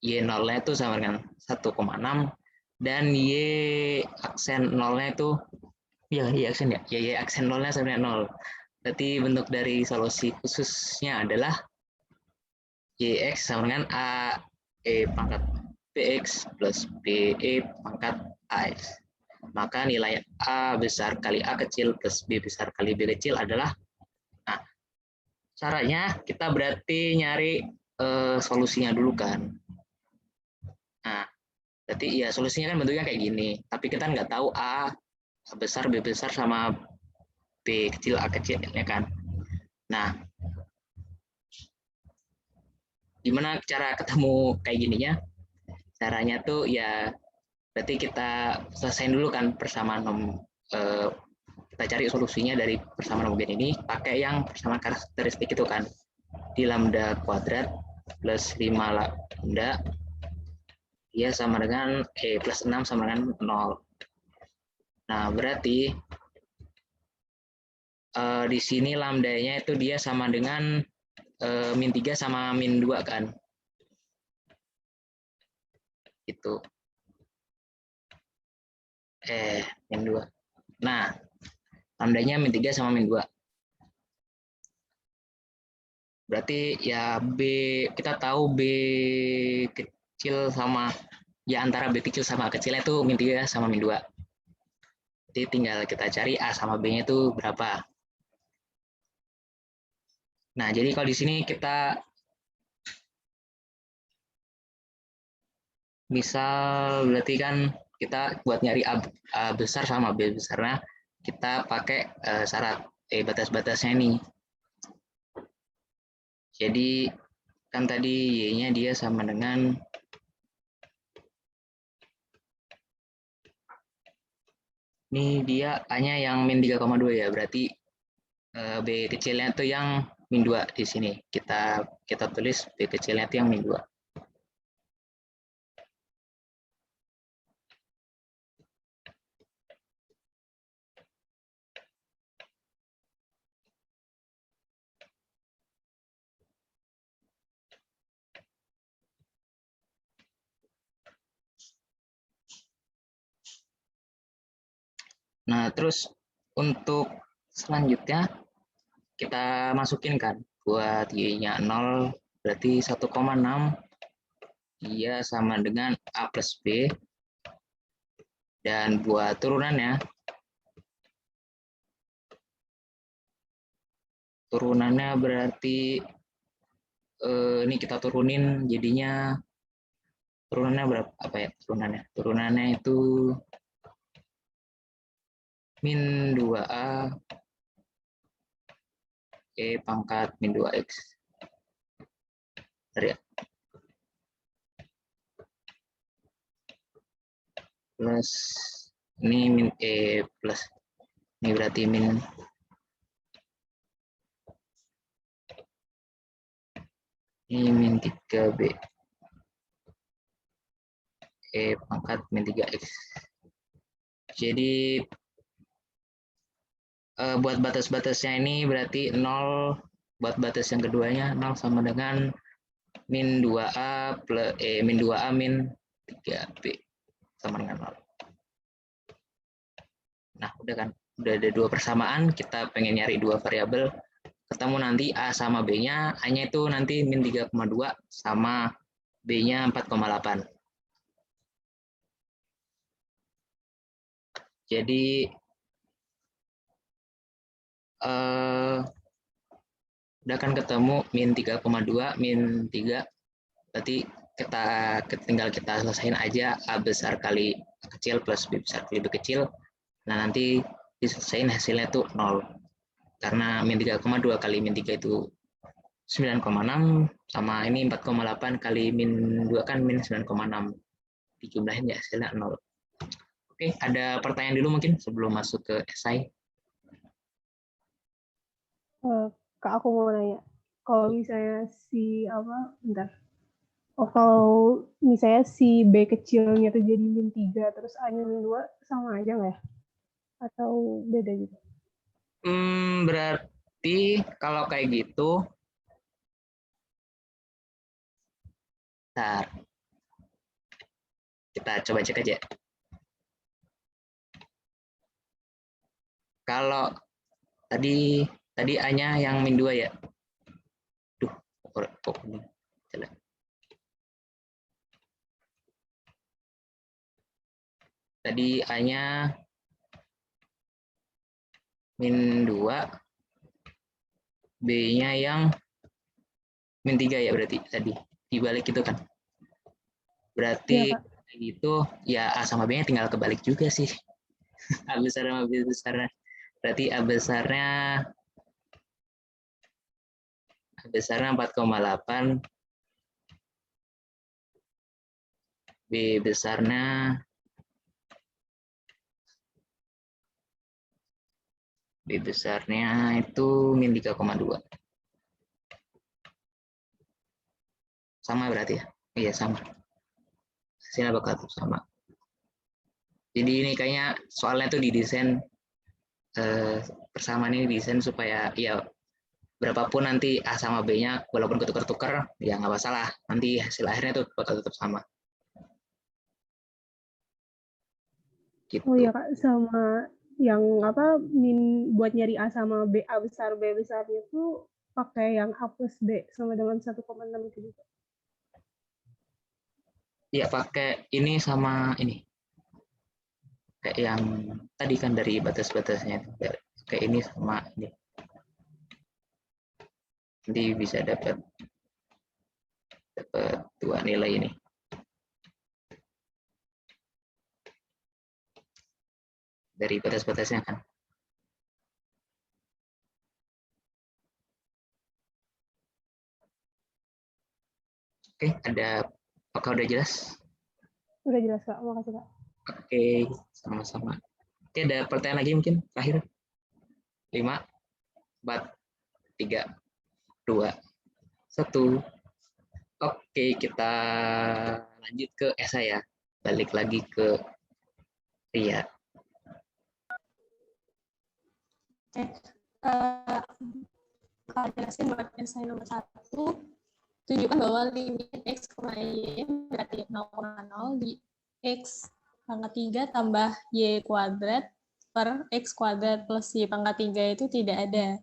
0-nya itu sama dengan 1,6 dan Y aksen 0-nya itu ya Y aksen ya, Y aksen 0-nya sama dengan 0. Berarti bentuk dari solusi khususnya adalah YX sama dengan AE pangkat BX plus BE pangkat AX. Maka nilai A besar kali A kecil plus B besar kali B kecil adalah, nah, caranya kita berarti nyari solusinya dulu kan. Nah, berarti ya solusinya kan bentuknya kayak gini, tapi kita nggak tahu A besar, B besar, sama B kecil, A kecil, ya kan. Nah, gimana cara ketemu kayak gininya? Caranya tuh ya berarti kita selesaiin dulu kan persamaan kita cari solusinya dari persamaan homogen ini pakai yang persamaan karakteristik itu kan, di lambda kuadrat plus 5 lambda dia sama dengan plus 6 sama dengan 0. Nah, berarti di sini lambdanya itu dia sama dengan min 3 sama min 2 kan. Itu. Min 2. Nah, lambdanya min 3 sama min 2. Berarti ya B, kita tahu B kecil sama, ya antara B kecil sama A kecilnya itu min 3 sama min 2. Jadi tinggal kita cari A sama B-nya itu berapa. Nah, jadi kalau di sini kita misal berarti kan kita buat nyari A besar sama B besarnya, kita pakai syarat batas-batasnya ini. Jadi kan tadi Y-nya dia sama dengan ini dia A-nya yang min 3,2 ya, berarti B kecilnya itu yang min 2 di sini. Kita tulis B kecilnya itu yang min 2. Nah, terus untuk selanjutnya kita masukin kan buat Y-nya 0, berarti 1,6. Iya sama dengan A plus B. Dan buat turunannya berarti ini kita turunin, jadinya turunannya berapa? Apa ya turunannya? Turunannya itu min 2A E pangkat min 2X. Bentar ya. Plus ini min E plus ini berarti min ini min 3B E pangkat min 3X. Jadi buat batas-batasnya ini berarti 0, buat batas yang keduanya 0 sama dengan min 2A plus min 2A min 3B sama dengan 0. Nah, udah kan? Udah ada dua persamaan, kita pengen nyari dua variabel. Ketemu nanti A sama B-nya, A-nya itu nanti min 3,2 sama B-nya 4,8. Jadi udah kan ketemu min 3,2 min 3, berarti tinggal kita selesain aja A besar kali A kecil plus B besar kali B kecil. Nah nanti diselesain hasilnya tuh 0, karena min 3,2 kali min 3 itu 9,6 sama ini 4,8 kali min 2 kan min 9,6, dijumlahin ya hasilnya 0. Oke, ada pertanyaan dulu mungkin sebelum masuk ke esai. Kak, aku mau nanya, kalau misalnya kalau misalnya si B kecilnya tuh jadi min 3, terus A-nya min 2, sama aja nggak ya? Atau beda gitu? Berarti kalau kayak gitu, bentar, kita coba cek aja. Kalau tadi A-nya yang min 2 ya. Duh, kok ini jelek. Tadi A-nya min 2, B-nya yang min 3 ya berarti tadi. Dibalik itu kan. Berarti Iya, itu ya A sama B-nya tinggal kebalik juga sih. A besar sama B besarnya. Berarti A besarnya 4,8, B besarnya itu min 3,2. Sama berarti ya? Iya sama. Hasilnya bakal tetap sama. Jadi ini kayaknya soalnya tuh didesain persamaan ini desain supaya ya berapapun nanti A sama B-nya walaupun ketukar-tukar ya nggak masalah. Nanti hasil akhirnya tuh bakal tetap sama. Gitu. Oh iya Kak, sama yang buat nyari A sama B, A besar B besarnya tuh pakai yang A plus B sama dengan 1,6 itu juga. Iya pakai ini sama ini. Kayak yang tadi kan dari batas-batasnya. Kayak ini sama ini. Nanti bisa dapat dua nilai ini. Dari batas-batasnya kan. Oke, apakah udah jelas? Udah jelas Kak, makasih Kak. Oke, sama-sama. Oke, ada pertanyaan lagi mungkin terakhir? 5, 4, 3, 2, 1. Oke, kita lanjut ke esai ya. Balik lagi ke Ria. Oke. Kalau jelasin buat esai nomor 1, tunjukkan bahwa limit X, Y berarti 0,0 di X pangkat 3 tambah Y kuadrat per X kuadrat plus Y pangkat 3 itu tidak ada.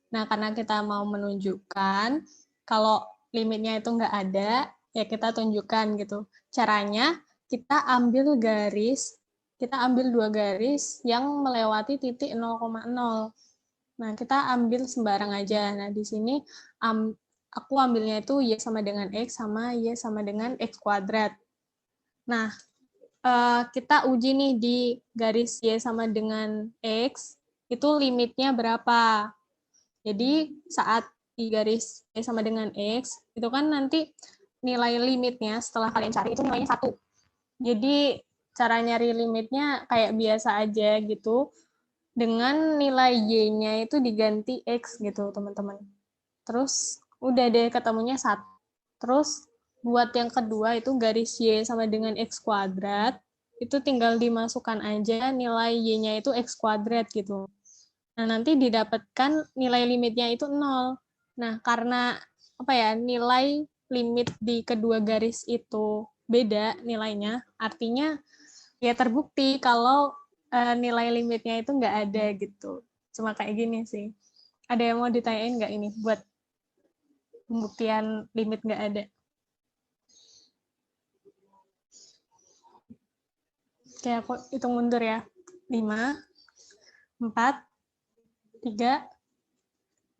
Nah, karena kita mau menunjukkan kalau limitnya itu nggak ada, ya kita tunjukkan gitu. Caranya kita ambil dua garis yang melewati titik 0,0. Nah, kita ambil sembarang aja. Nah, di sini aku ambilnya itu Y sama dengan X sama Y sama dengan X kuadrat. Nah, kita uji nih di garis Y sama dengan X, itu limitnya berapa. Jadi saat di garis Y sama dengan X, itu kan nanti nilai limitnya setelah kalian cari itu nilainya 1. Jadi cara nyari limitnya kayak biasa aja gitu, dengan nilai Y-nya itu diganti X gitu, teman-teman. Terus udah deh ketemunya 1. Terus buat yang kedua itu garis Y sama dengan X kuadrat, itu tinggal dimasukkan aja nilai Y-nya itu X kuadrat gitu. Nah, nanti didapatkan nilai limitnya itu 0. Nah, karena nilai limit di kedua garis itu beda nilainya, artinya ya terbukti kalau nilai limitnya itu nggak ada gitu. Cuma kayak gini sih. Ada yang mau ditanyain nggak ini buat pembuktian limit nggak ada? Oke, aku hitung mundur ya. 5, 4, 3,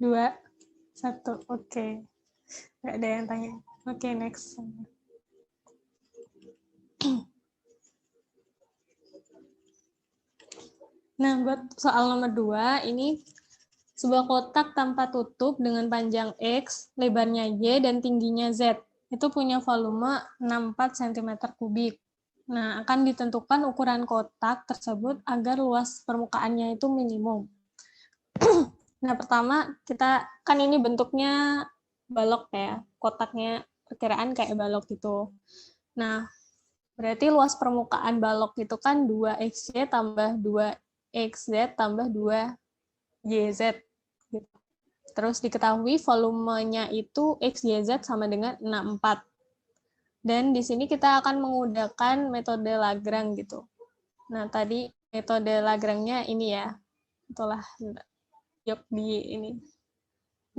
2, 1. Oke. Nggak ada yang tanya. Oke, next. Nah, buat soal nomor 2, ini sebuah kotak tanpa tutup dengan panjang X, lebarnya Y, dan tingginya Z. Itu punya volume 64 cm3. Nah, akan ditentukan ukuran kotak tersebut agar luas permukaannya itu minimum. Nah, pertama kita kan ini bentuknya balok ya, kotaknya perkiraan kayak balok gitu. Nah, berarti luas permukaan balok itu kan 2XY tambah 2XZ tambah 2YZ. Gitu. Terus diketahui volumenya itu XYZ sama dengan 64. Dan di sini kita akan menggunakan metode Lagrange gitu. Nah, tadi metode Lagrange-nya ini ya. Itulah jok di ini.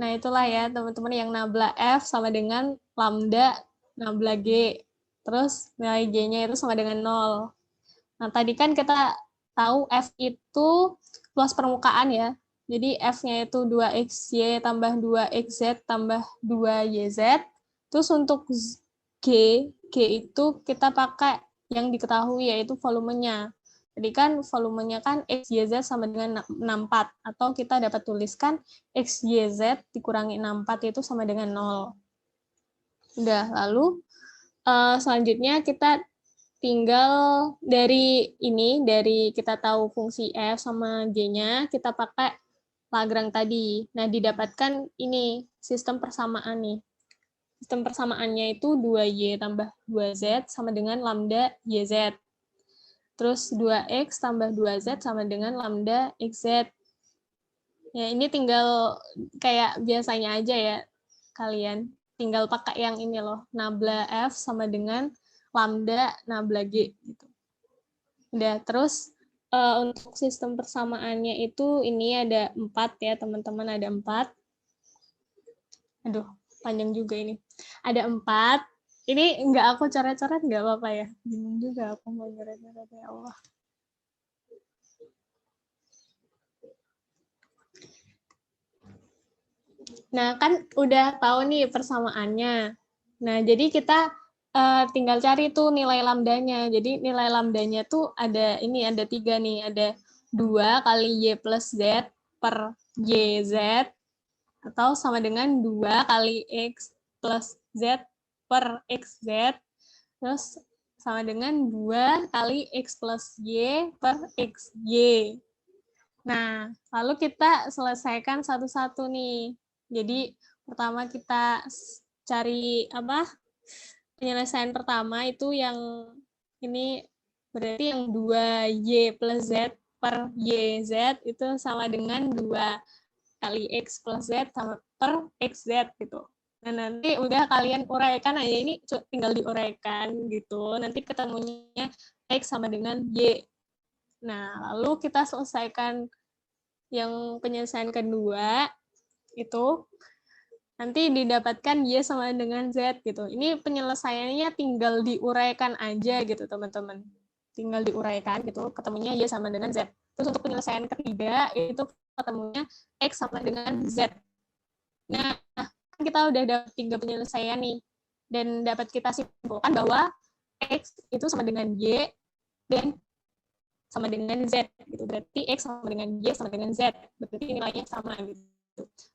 Nah, itulah ya teman-teman yang nabla F sama dengan lambda nabla G. Terus nilai G-nya itu sama dengan 0. Nah, tadi kan kita tahu F itu luas permukaan ya. Jadi F-nya itu 2XY tambah 2XZ tambah 2YZ. Terus untuk G itu kita pakai yang diketahui yaitu volumenya. Jadi kan volumenya kan XYZ sama dengan 64. Atau kita dapat tuliskan XYZ dikurangi 64 itu sama dengan 0. Udah, lalu selanjutnya kita tinggal dari kita tahu fungsi F sama G-nya, kita pakai Lagrange tadi. Nah, didapatkan ini sistem persamaan nih. Sistem persamaannya itu 2Y tambah 2Z sama dengan lambda YZ. Terus 2X tambah 2Z sama dengan lambda XZ. Ya, ini tinggal kayak biasanya aja ya kalian. Tinggal pakai yang ini loh, nabla F sama dengan lambda nabla G gitu. Udah, terus untuk sistem persamaannya itu ini ada 4 ya, teman-teman, ada 4. Aduh, panjang juga ini. Ada 4. Ini nggak aku coret-coret nggak apa-apa ya? Bingung juga aku mau coret-coret, ya Allah. Nah, kan udah tahu nih persamaannya. Nah, jadi kita tinggal cari tuh nilai lambdanya. Jadi nilai lambdanya tuh ada 3 nih. Ada 2 kali Y plus Z per YZ atau sama dengan 2 kali X plus Z per XZ. Terus sama dengan 2 kali X plus Y per XY. Nah, lalu kita selesaikan satu-satu nih. Jadi pertama kita cari penyelesaian pertama itu yang ini berarti yang 2Y plus Z per YZ itu sama dengan 2 kali X plus Z sama per XZ gitu. Nah, nanti udah kalian uraikan aja, ini tinggal diuraikan gitu. Nanti ketemunya X sama dengan Y. Nah, lalu kita selesaikan yang penyelesaian kedua. itu nanti didapatkan Y sama dengan Z gitu. Ini penyelesaiannya tinggal diuraikan aja gitu teman-teman. Tinggal diuraikan gitu, ketemunya Y sama dengan Z. Terus untuk penyelesaian ketiga itu ketemunya X sama dengan Z. Nah, kita udah dapat 3 penyelesaian nih. Dan dapat kita simpulkan bahwa X itu sama dengan Y dan sama dengan Z. Gitu. Berarti X sama dengan Y sama dengan Z. Berarti nilainya sama gitu.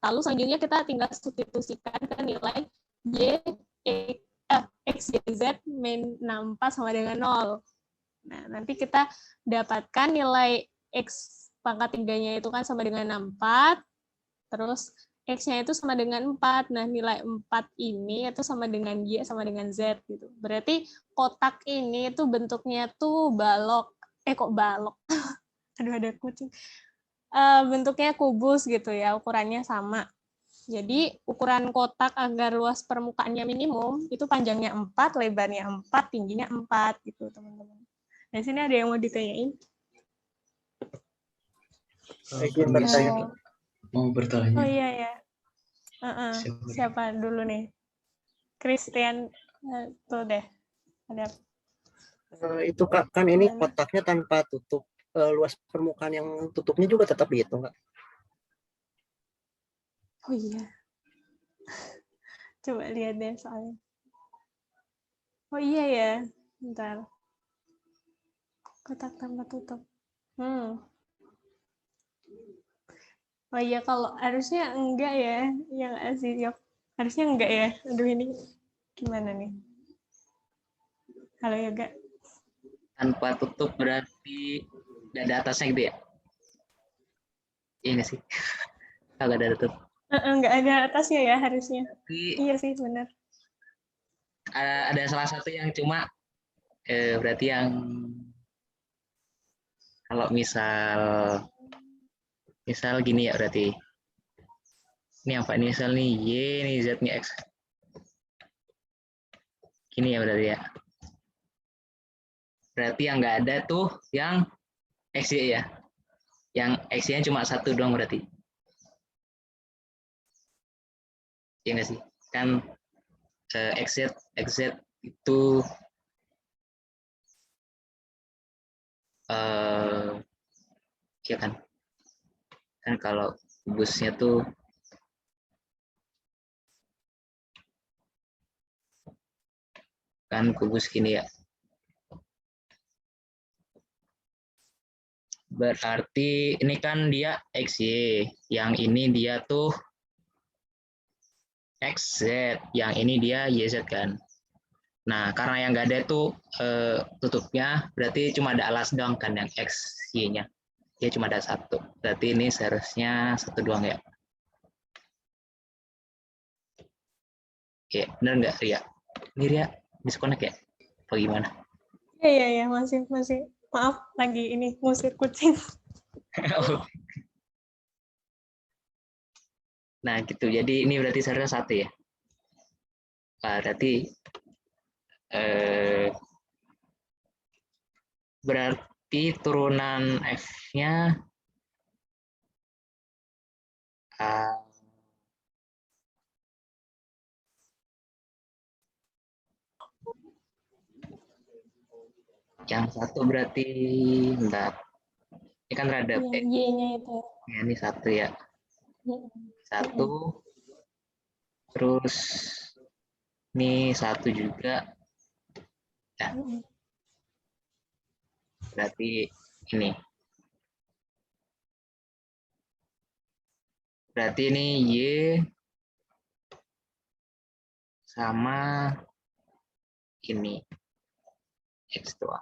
Lalu selanjutnya kita tinggal substitusikan ke nilai X, Y, Z min 64 sama dengan 0. Nah, nanti kita dapatkan nilai X pangkat 3-nya itu kan sama dengan 64, terus X-nya itu sama dengan 4. Nah, nilai 4 ini itu sama dengan Y sama dengan Z. Gitu. Berarti kotak ini tuh bentuknya tuh balok. Kok balok? Aduh, ada kucing. Bentuknya kubus gitu ya, ukurannya sama. Jadi ukuran kotak agar luas permukaannya minimum itu panjangnya 4, lebarnya 4, tingginya 4 gitu teman-teman. Di sini ada yang mau ditanyain? Mau bertanya. Oh iya ya. Siapa dulu nih? Christian tuh deh. Ada. Itu Kak, kan ini kotaknya tanpa tutup. Luas permukaan yang tutupnya juga tetap dihitung, Kak? Oh iya. Coba lihat deh soalnya. Oh iya ya. Bentar. Kotak tanpa tutup. Oh iya, kalau harusnya enggak ya. Yang asli Yok. Harusnya enggak ya. Aduh, ini gimana nih? Halo Yoga. Tanpa tutup berarti dada atasnya gitu ya? Iya nggak sih? Kalau dada tutup. Enggak ada atasnya ya harusnya. Tapi Iya sih, benar. ada salah satu yang cuma berarti yang kalau misal gini ya berarti ini apa ini misal nih Y nih Z nih X gini ya berarti yang nggak ada tuh yang XY ya, yang XY nya cuma satu doang berarti ya nggak sih kan XZ itu ya kan kalau kubusnya tuh kan kubus gini ya, berarti ini kan dia XY, yang ini dia tuh XZ, yang ini dia YZ kan. Nah, karena yang nggak ada itu tutupnya, berarti cuma ada alas doang kan yang XY-nya. Dia cuma ada satu. Berarti ini seharusnya satu doang ya. Oke, benar nggak Ria? Ini Ria disconnect ya? Apa gimana? Iya, masih. Maaf, lagi ini ngusir kucing. Nah, gitu. Jadi ini berarti seharusnya satu ya. Berarti berarti turunan F-nya yang satu berarti bentar. Ini kan rada Y-nya itu. Ya, ini satu ya. Satu. Terus ini satu juga. Ya. Berarti ini. Berarti ini Y sama ini X doang.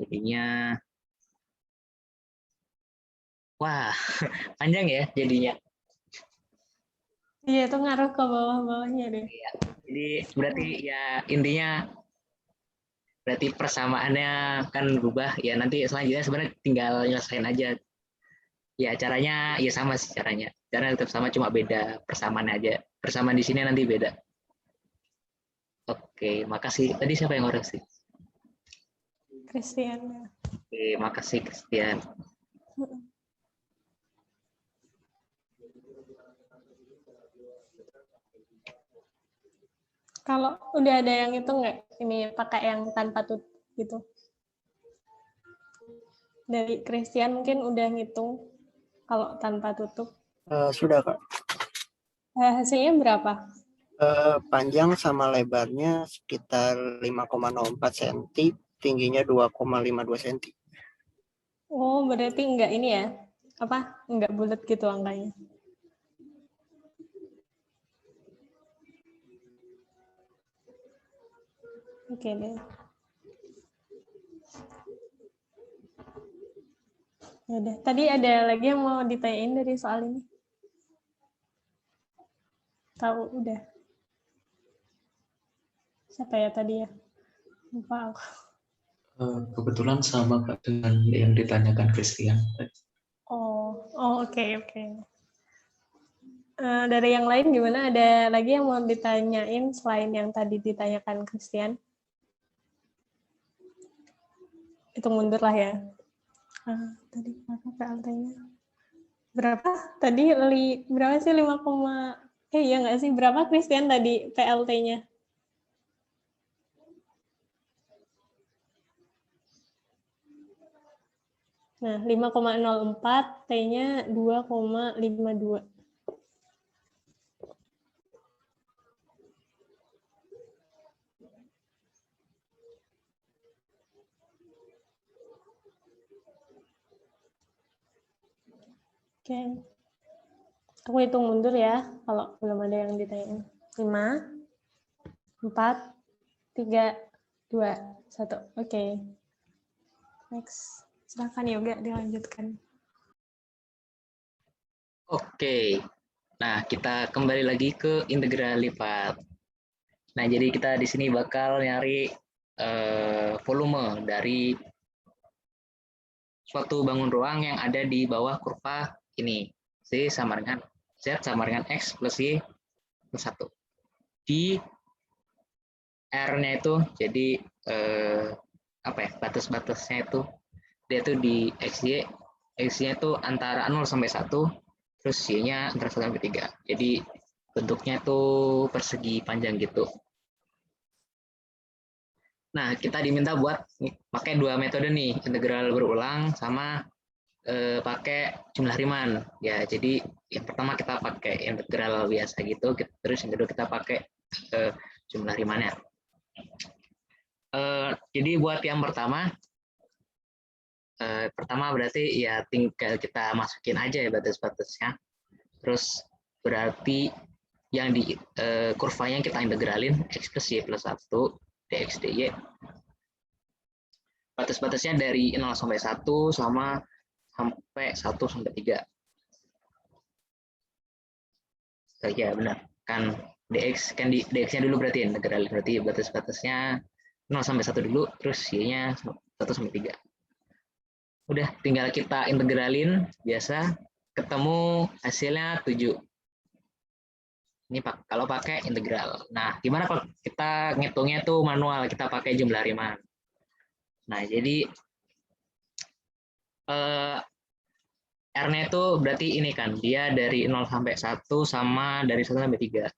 Jadinya wah, panjang ya jadinya. Iya, itu ngaruh ke bawah-bawahnya deh. Iya. Jadi berarti ya intinya berarti persamaannya kan berubah ya, nanti selanjutnya sebenarnya tinggal nyelesain aja. Ya caranya ya sama sih caranya. Caranya tetap sama, cuma beda persamaannya aja. Persamaan di sini nanti beda. Oke, makasih. Tadi siapa yang ngoreksi? Christian. Oke, makasih Christian. Kalau udah ada yang itu nggak? Ini pakai yang tanpa tutup gitu. Dari Christian mungkin udah ngitung kalau tanpa tutup. Sudah Kak. Hasilnya berapa? Panjang sama lebarnya sekitar 5,04 cm, tingginya 2,52 cm. Oh, berarti enggak ini ya? Apa? Enggak bulat gitu angkanya. Oke deh. Ya udah. Tadi ada lagi yang mau ditanyain dari soal ini? Tahu udah. Siapa ya tadi ya? Lupa aku. Kebetulan sama Kak dengan yang ditanyakan Christian. Oh, oke. Dari yang lain gimana? Ada lagi yang mau ditanyain selain yang tadi ditanyakan Christian? Hitung mundur lah ya. Tadi berapa PLT-nya? Berapa? Tadi berapa sih 5, iya nggak sih? Berapa Christian tadi PLT-nya? Nah, 5,04, T-nya 2,52. Oke. Aku hitung mundur ya, kalau belum ada yang ditanya. 5, 4, 3, 2, 1. Oke. Next. Silakan Yoga dilanjutkan. Oke. Nah, kita kembali lagi ke integral lipat. Nah, jadi kita di sini bakal nyari volume dari suatu bangun ruang yang ada di bawah kurva ini. Z sama dengan X plus Y plus 1. Di R-nya itu, jadi batas-batasnya itu, dia tuh di XY, X-nya itu antara 0 sampai 1, terus Y-nya antara 1 sampai 3. Jadi bentuknya tuh persegi panjang gitu. Nah, kita diminta buat pakai dua metode nih, integral berulang sama pakai jumlah Riemann. Ya, jadi yang pertama kita pakai integral biasa gitu, terus yang kedua kita pakai jumlah Riemann-nya. Jadi buat yang pertama berarti ya tinggal kita masukin aja ya batas-batasnya. Terus berarti yang di kurvanya kita integralin X plus Y plus 1 dx dy. Batas-batasnya dari 0 sampai 1 sama sampai 1 sampai 3. Ya benar. Kan dx kan di dx-nya dulu berarti integral, berarti batas-batasnya 0 sampai 1 dulu, terus y-nya 1 sampai 3. Udah tinggal kita integralin biasa, ketemu hasilnya 7. Ini kalau pakai integral. Nah, gimana kalau kita ngitungnya tuh manual, kita pakai jumlah Riemann. Nah, jadi R-nya itu berarti ini kan, dia dari 0 sampai 1 sama dari 1 sampai 3.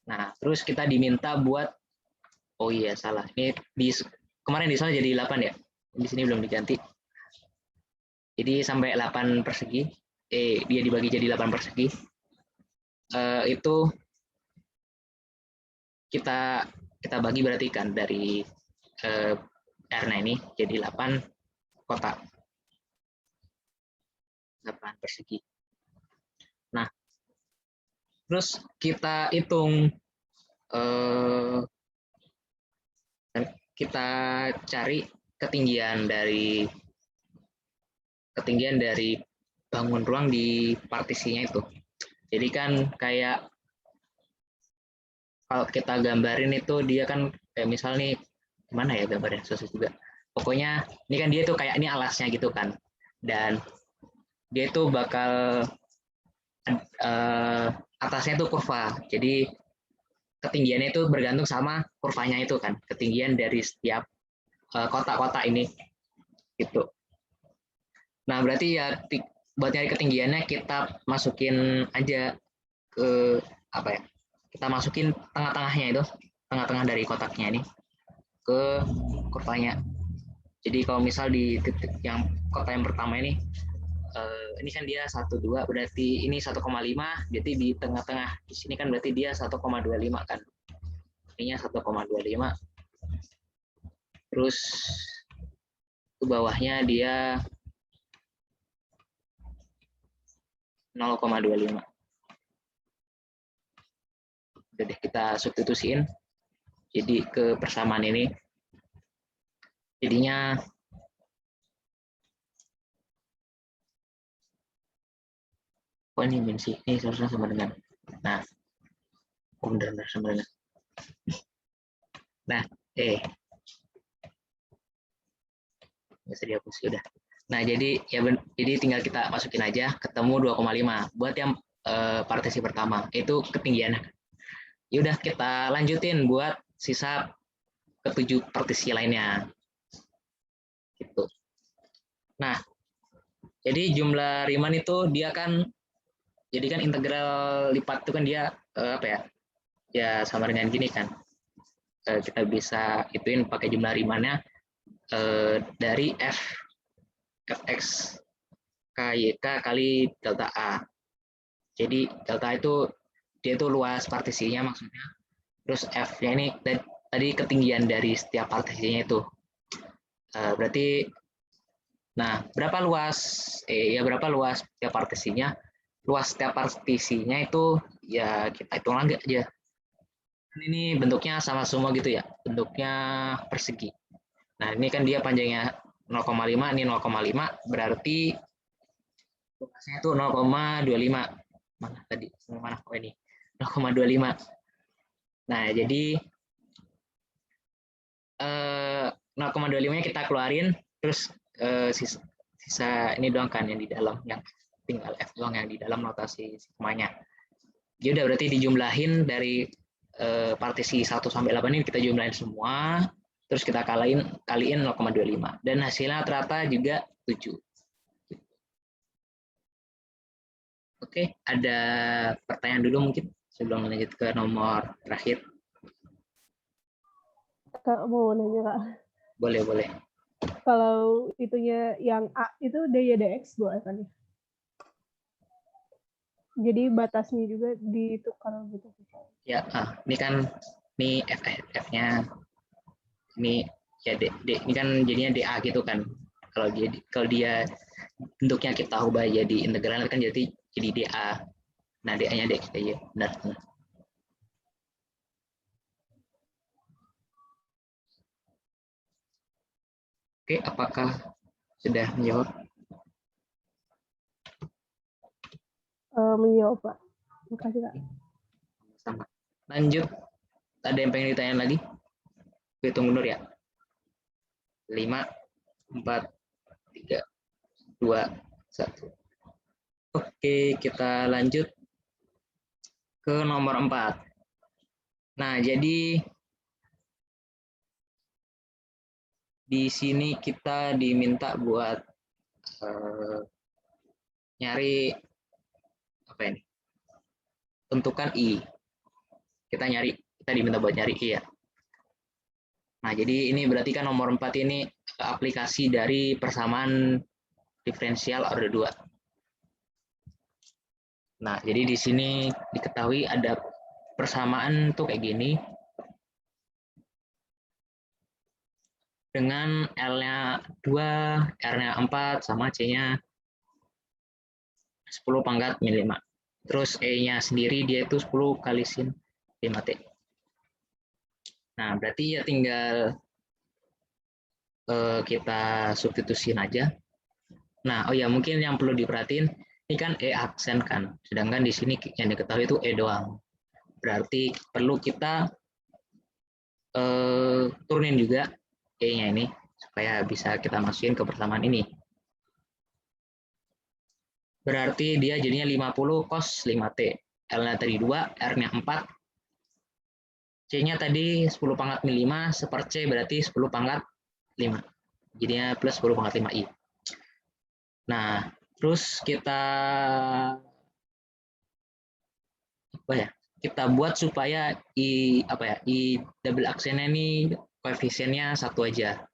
Nah, terus kita diminta buat, oh iya salah, ini kemarin di sana jadi 8 ya, di sini belum diganti. Jadi sampai 8 persegi, dia dibagi jadi 8 persegi. Itu kita bagi berarti kan dari R-nya ini jadi 8 kotak. 8 persegi. Nah, terus kita hitung, kita cari ketinggian dari bangun ruang di partisinya itu. Jadi kan kayak kalau kita gambarin itu dia kan kayak misal nih, gimana ya gambarnya, susah juga. Pokoknya ini kan dia tuh kayak ini alasnya gitu kan. Dan dia itu bakal atasnya itu kurva. Jadi ketinggiannya itu bergantung sama kurvanya itu kan. Ketinggian dari setiap kotak-kotak ini gitu. Nah, berarti ya buat nyari ketinggiannya kita masukin aja ke apa ya? Kita masukin tengah-tengahnya itu. tengah-tengah dari kotaknya ini ke kurvanya. Jadi kalau misal di titik yang kotak yang pertama ini kan dia 1,2, berarti ini 1,5, berarti di tengah-tengah di sini kan berarti dia 1,25 kan. Ininya 1,25. Terus ke bawahnya dia 0,25. Udah deh, kita substitusiin jadi ke persamaan ini. Jadinya ini min sih, ini seharusnya sama dengan, nah, benar sama dengan, nah, bisa dihapus sudah. Nah, jadi jadi tinggal kita masukin aja, ketemu 2,5 buat yang partisi pertama, itu ketinggiannya. Ya udah, kita lanjutin buat sisa ke-7 partisi lainnya. Gitu. Nah, jadi jumlah Riemann itu dia kan, jadi kan integral lipat itu kan dia apa ya? Ya sama dengan gini kan. Kita bisa ituin pakai jumlah Riemann-nya dari fx KYK kali delta A. Jadi delta itu dia itu luas partisinya maksudnya. Terus F-nya ini tadi ketinggian dari setiap partisinya itu. Berarti, nah berapa luas? Ya berapa luas setiap partisinya? Luas setiap partisinya itu ya kita hitung lagi aja. Ini bentuknya sama semua gitu ya, bentuknya persegi. Nah ini kan dia panjangnya 0,5, ini 0,5, berarti luasnya itu 0,25. Mana tadi? Mana? Oh ini 0,25. Nah jadi 0,25-nya kita keluarin, terus sisa ini doang kan yang di dalam, yang tinggal F doang yang di dalam notasi sigmanya. Jadi udah berarti dijumlahin dari partisi 1 sampai 8 ini kita jumlahin semua, terus kita kaliin 0,25 dan hasilnya rata juga 7. Oke, ada pertanyaan dulu mungkin sebelum lanjut ke nomor terakhir. Kak mau nanya Kak. Boleh. Kalau itunya yang A itu dy dx boleh kan ya? Jadi batasnya juga ditukar gitu. Ya, ini kan ini F-nya ini ya ini kan jadinya dA gitu kan. Kalau dia bentuknya kita ubah jadi integral kan jadi dA. Nah, dA-nya dx aja. Benar. Oke, apakah sudah menjawab? Menjawab Pak. Terima kasih Kak. Sama. Lanjut. Ada yang pengen ditanya lagi? Hitung mundur ya. 5, 4, 3, 2, 1. Oke, kita lanjut ke nomor 4. Nah, jadi di sini kita diminta buat nyari apa ini? Tentukan I. Kita diminta buat nyari I ya. Nah, jadi ini berarti kan nomor 4 ini aplikasi dari persamaan diferensial order 2. Nah, jadi di sini diketahui ada persamaan tuh kayak gini. Dengan L-nya 2, R-nya 4, sama C-nya 10 pangkat min 5. Terus E-nya sendiri dia itu 10 kali sin 5T. Nah, berarti ya tinggal kita substitusin aja. Nah, oh ya mungkin yang perlu diperhatiin, ini kan E aksen kan, sedangkan di sini yang diketahui itu E doang. Berarti perlu kita turunin juga E-nya ini, supaya bisa kita masukin ke persamaan ini. Berarti dia jadinya 50 cos 5T. L-nya tadi 2, R-nya 4. C-nya tadi 10 pangkat min 5, seper C berarti 10 pangkat 5. Jadinya plus 10 pangkat 5I. Nah, terus kita kita buat supaya i double aksennya ini koefisiennya satu aja.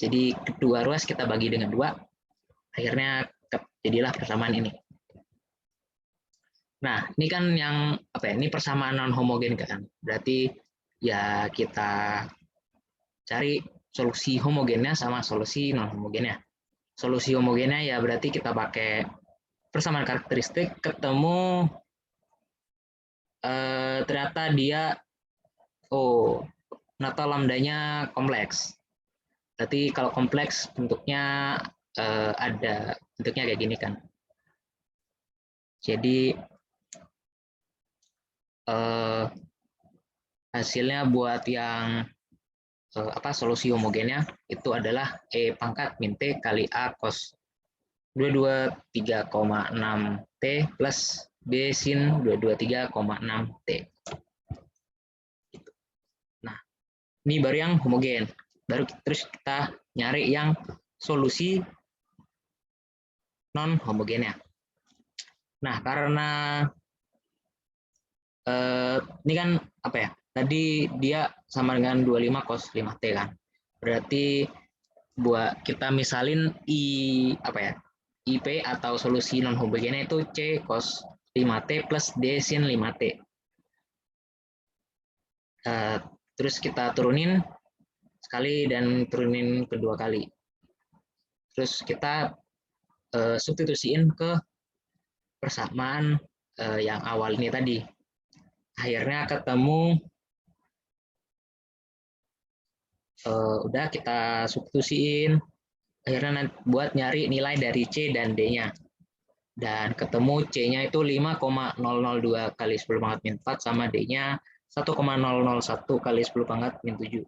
Jadi kedua ruas kita bagi dengan 2, akhirnya jadilah persamaan ini. Nah, ini kan yang ini persamaan non homogen kan. Berarti ya kita cari solusi homogennya sama solusi non homogennya. Solusi homogennya ya berarti kita pakai persamaan karakteristik, ketemu ternyata dia ternyata lambdanya kompleks. Berarti kalau kompleks bentuknya ada bentuknya kayak gini kan. Jadi hasilnya buat yang solusi homogennya itu adalah E pangkat min T kali A cos 223,6 T plus B sin 223,6 T. Nah, ini baru yang homogen. Baru terus kita nyari yang solusi non homogennya. Nah, karena ini kan tadi dia sama dengan 25 cos 5T kan. Berarti buat kita misalin IP atau solusi non homogennya itu C cos 5T plus D sin 5T. Terus kita turunin sekali dan turunin kedua kali. Terus kita substitusiin ke persamaan yang awal ini tadi. Akhirnya ketemu udah kita substitusiin, akhirnya buat nyari nilai dari C dan D-nya. Dan ketemu C-nya itu 5,002 kali 10 pangkat min 4 sama D-nya 1,001 kali 10 pangkat min 7.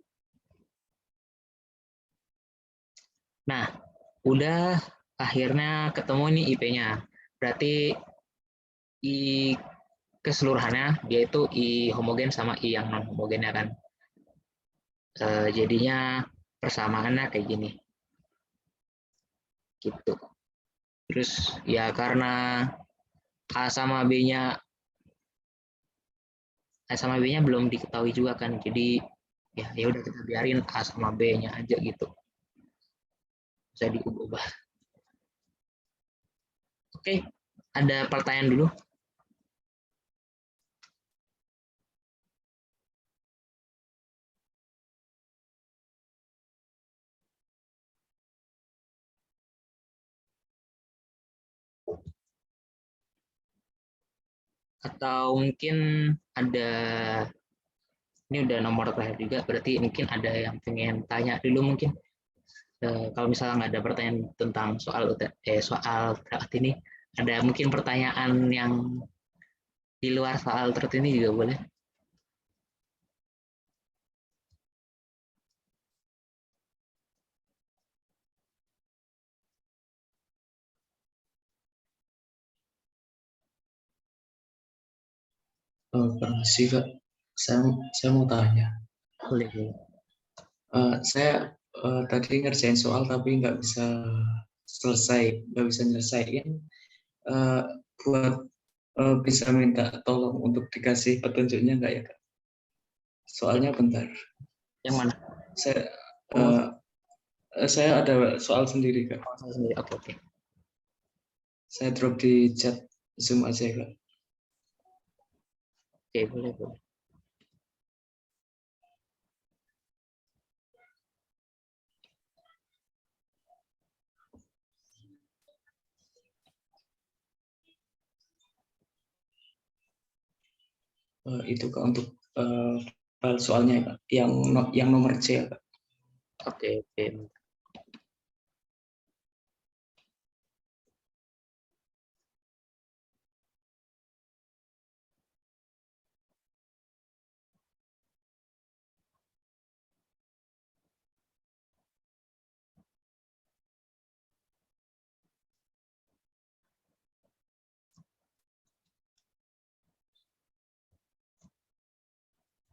Nah, udah akhirnya ketemu nih IP-nya. Berarti I keseluruhannya dia itu I homogen sama I yang non homogennya kan. Jadinya persamaannya kayak gini. Gitu. Terus ya karena A sama B-nya belum diketahui juga kan. Jadi ya udah kita biarin A sama B-nya aja gitu. Bisa diubah. Oke, ada pertanyaan dulu? Atau mungkin ada, ini udah nomor terakhir juga, berarti mungkin ada yang pengen tanya dulu mungkin. Kalau misalnya nggak ada pertanyaan tentang soal TRAT ini, ada mungkin pertanyaan yang di luar soal TRAT ini juga boleh. Permisi Kak, saya mau tanya. Boleh. Saya tadi ngerjain soal tapi nggak bisa nyelesain. Buat bisa minta tolong untuk dikasih petunjuknya nggak ya Kak? Soalnya bentar. Yang mana? Saya ada soal sendiri Kak. Oke. Saya drop di chat Zoom aja Kak. Oke, boleh. Itu Kak untuk file soalnya Kak, yang nomor C Kak. Oke.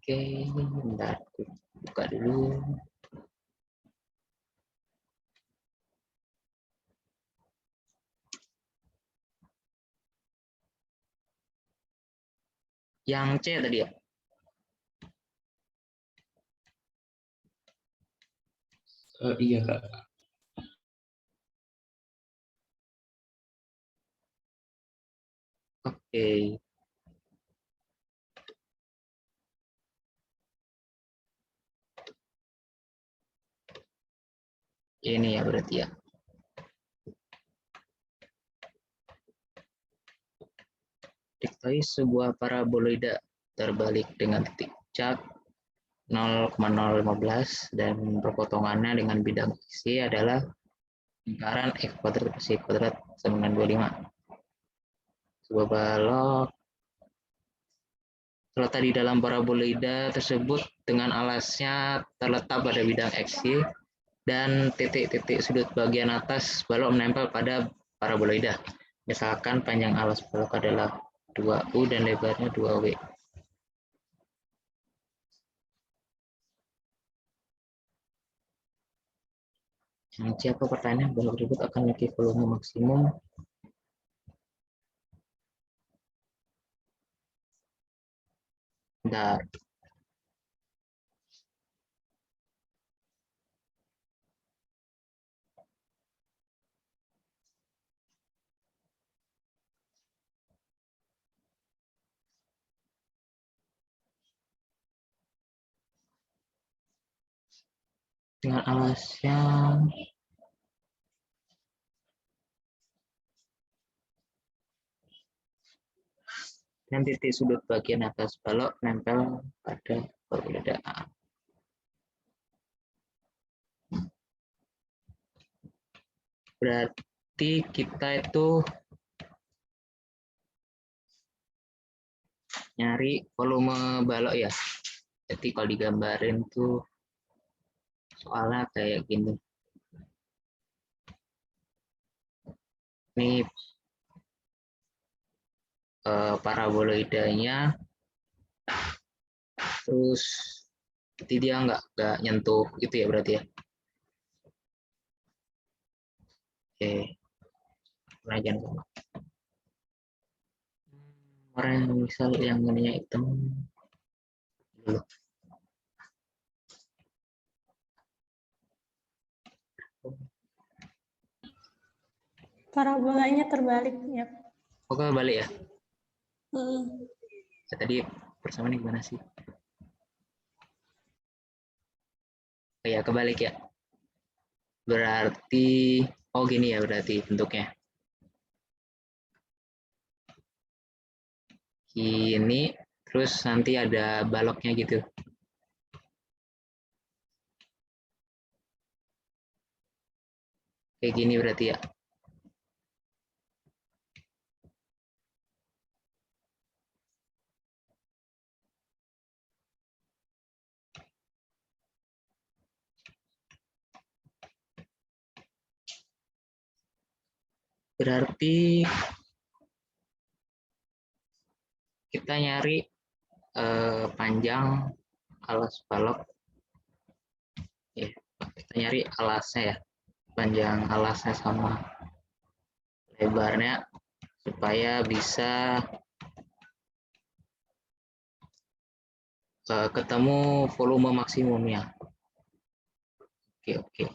Oke, bentar, buka dulu. Yang C tadi ya? Iya Kak. Oke. Ini ya berarti ya. Diketahui sebuah paraboloida terbalik dengan titik cat 0,015 dan perpotongannya dengan bidang isi adalah lingkaran x kuadrat plus y kuadrat sama dengan 25. Sebuah balok terletak di dalam paraboloida tersebut dengan alasnya terletak pada bidang XY dan titik-titik sudut bagian atas balok menempel pada paraboloida. Misalkan panjang alas balok adalah 2U dan lebarnya 2W. Siapa pertanyaan balok tersebut akan memiliki volume maksimum? Bentar. Dengan alasnya dan titik sudut bagian atas balok nempel pada paraboloida A. Berarti kita itu nyari volume balok ya. Jadi kalau digambarin tuh soalnya kayak gini. Ini paraboloidanya, terus jadi dia nggak nyentuh gitu ya berarti ya. Oke, penajam sama. Orang yang misal yang ininya hitam dulu. Parabolanya terbalik ya. Oke, balik ya. Hmm. Tadi persamaan gimana sih? Ya kebalik ya. Berarti oh gini ya berarti bentuknya. Ini terus nanti ada baloknya gitu. Kayak gini berarti ya. Berarti kita nyari panjang alas balok. Ya, kita nyari alasnya ya. Panjang alasnya sama lebarnya supaya bisa ketemu volume maksimumnya. Oke.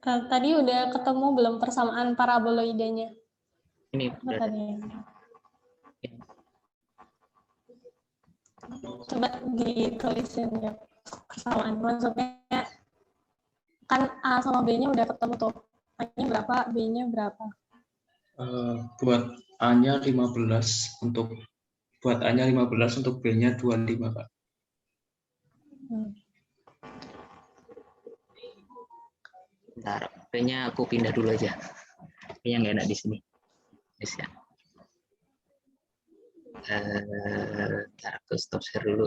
Tadi udah ketemu belum persamaan paraboloidanya? Ini Apa tadi? Coba ditulisin ya persamaan. Maksudnya kan A sama B-nya udah ketemu tuh. A-nya berapa, B-nya berapa? Buat A-nya 15 untuk A-nya 15 untuk B-nya 25 Kak. Bentar, kayaknya aku pindah dulu aja. Kayaknya nggak enak di sini. Yes, ya. Bentar, aku stop share dulu.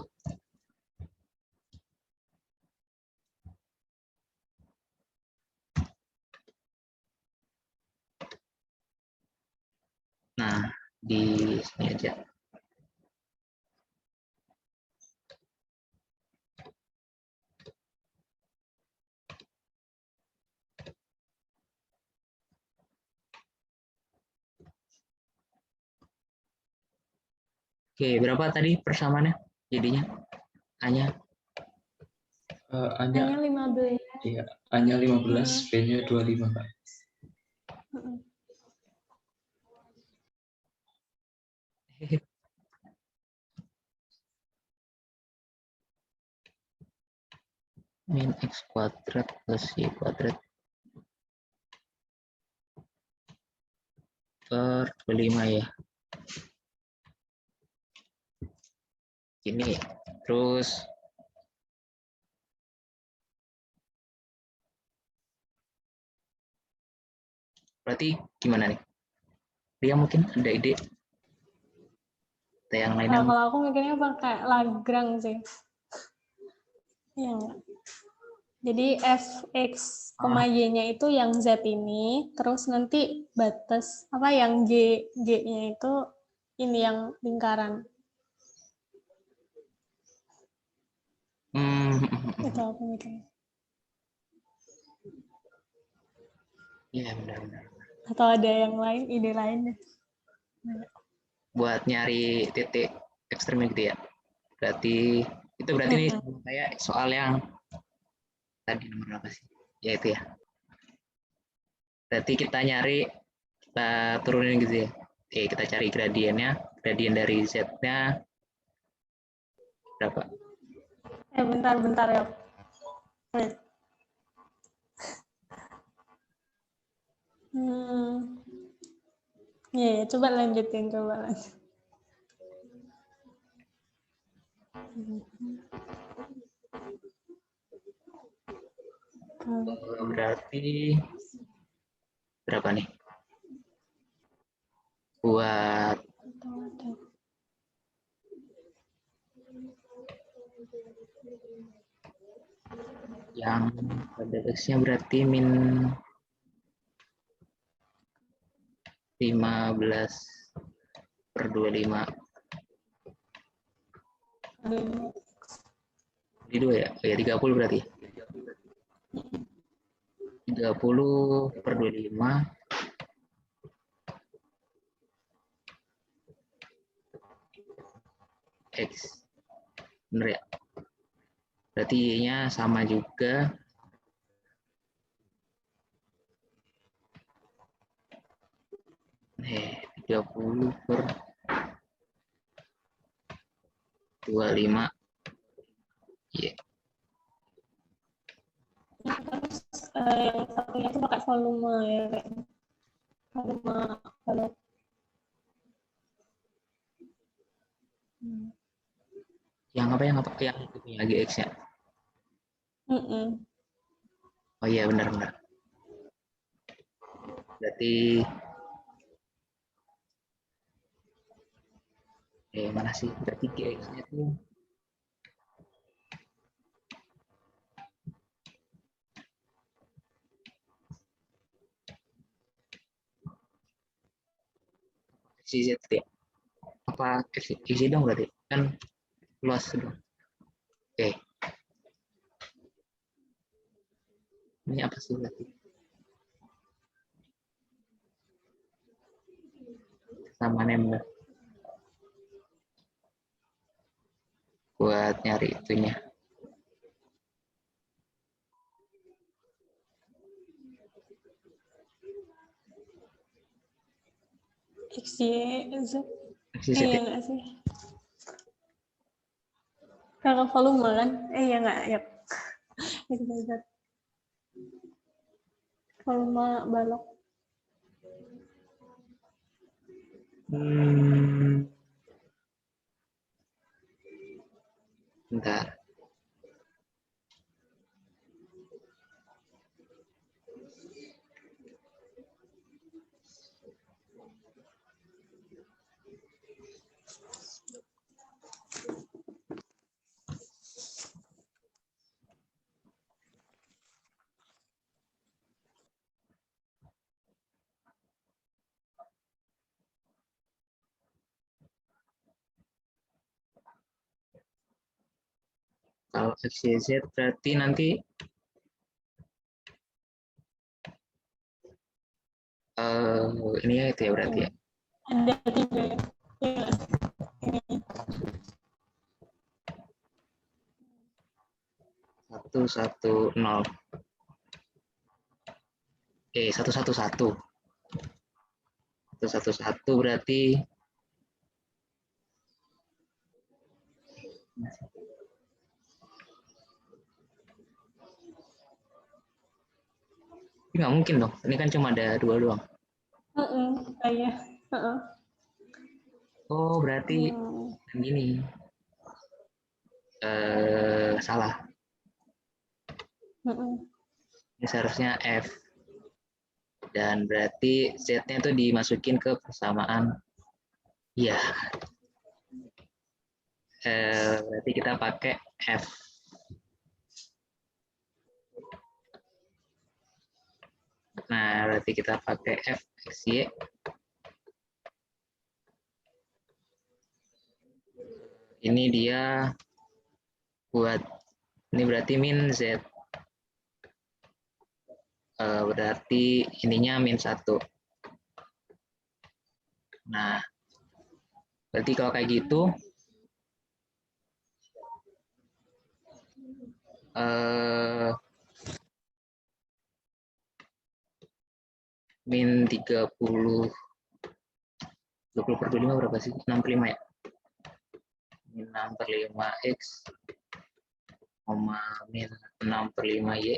Nah, di sini aja. Oke, berapa tadi persamaannya jadinya? Hanya A-nya Hanya 15. iya, A-nya 15, B-nya 25, Kak. Mm-mm. min x kuadrat plus y kuadrat per 25 ya. Ini terus berarti gimana nih? Dia mungkin ada ide atau yang lain yang Kalau aku mikirnya pakai Lagrange sih. Iya nggak? Jadi fx, y-nya itu yang z ini, terus nanti batas apa yang g-nya itu ini yang lingkaran. Itu aku mikirnya. Iya benar-benar. Atau ada yang lain, ide lain deh. Buat nyari titik ekstremnya gitu ya. Berarti itu berarti ini kayak soal yang tadi nomor apa sih? Ya itu ya. Berarti kita nyari, kita turunin gitu ya. Oke, kita cari gradiennya. Gradien dari z-nya berapa? Bentar ya. Wait. Ya, coba lanjutin. Berarti berapa nih? Buat yang pada x-nya berarti min 15/25 di 2 ya? Oh ya 30 berarti. 30/25 x. Bener ya? Berarti y-nya sama juga. Nih, 30/25. Iya. Terus yang satunya itu pakai volume ya, kayak volume balok. Yang apa yang itu punya GX-nya? Oh iya benar-benar. Berarti mana sih? Berarti GX-nya tuh XZ ya? Apa XZ dong berarti? Kan luas dong. Oke. Ini apa sih berarti? Sama nembak. Buat nyari itunya. XYZ. XZ Iya ya? nggak sih? Kalau volume kan? Iya nggak? Ya. XYZ. Volume balok. Bentar. Kalau XYZ berarti nanti ini ya itu ya berarti ya. Ada 3 ya. Iya nggak sih? Ini. 110. 111. 111 berarti nggak mungkin dong. Ini kan cuma ada 2 doang. Kayaknya. Oh, berarti gini. Salah. Ini seharusnya F. Dan berarti Z-nya itu dimasukin ke persamaan. Iya. Berarti kita pakai F. Nah, berarti kita pakai F X, Y. Ini dia buat, ini berarti min Z. Berarti ininya -1. Nah, berarti kalau kayak gitu, min 30, 20/5 berapa sih? 65 ya? Min 6/5 X, min 6/5 Y.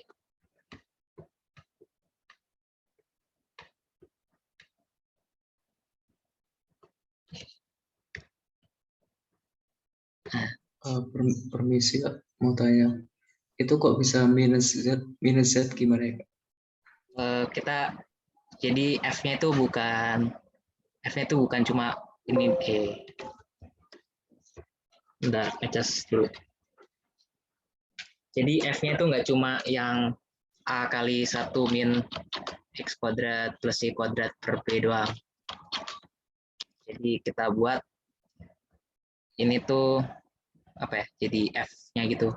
Permisi Kak, mau tanya. Itu kok bisa minus Z gimana ya Kak? Kita jadi F-nya itu bukan cuma ini Bentar, adjust dulu. Jadi F-nya itu nggak cuma yang A kali 1 min X kuadrat plus Y kuadrat per B doang. Jadi kita buat ini tuh apa ya? Jadi F-nya gitu.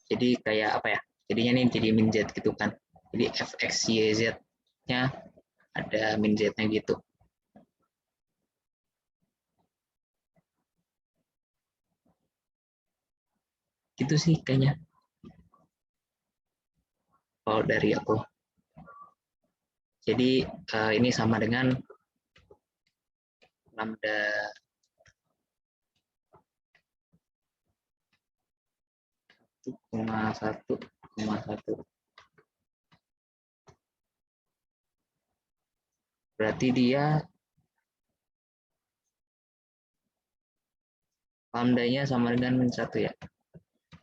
Jadi kayak apa ya? Jadinya nih jadi min Z gitu kan. Jadi F X Y Z-nya ada min Z-nya gitu. Gitu sih kayaknya. Kalau dari aku. Jadi ini sama dengan lambda satu. Berarti dia lambdanya sama dengan min 1 ya.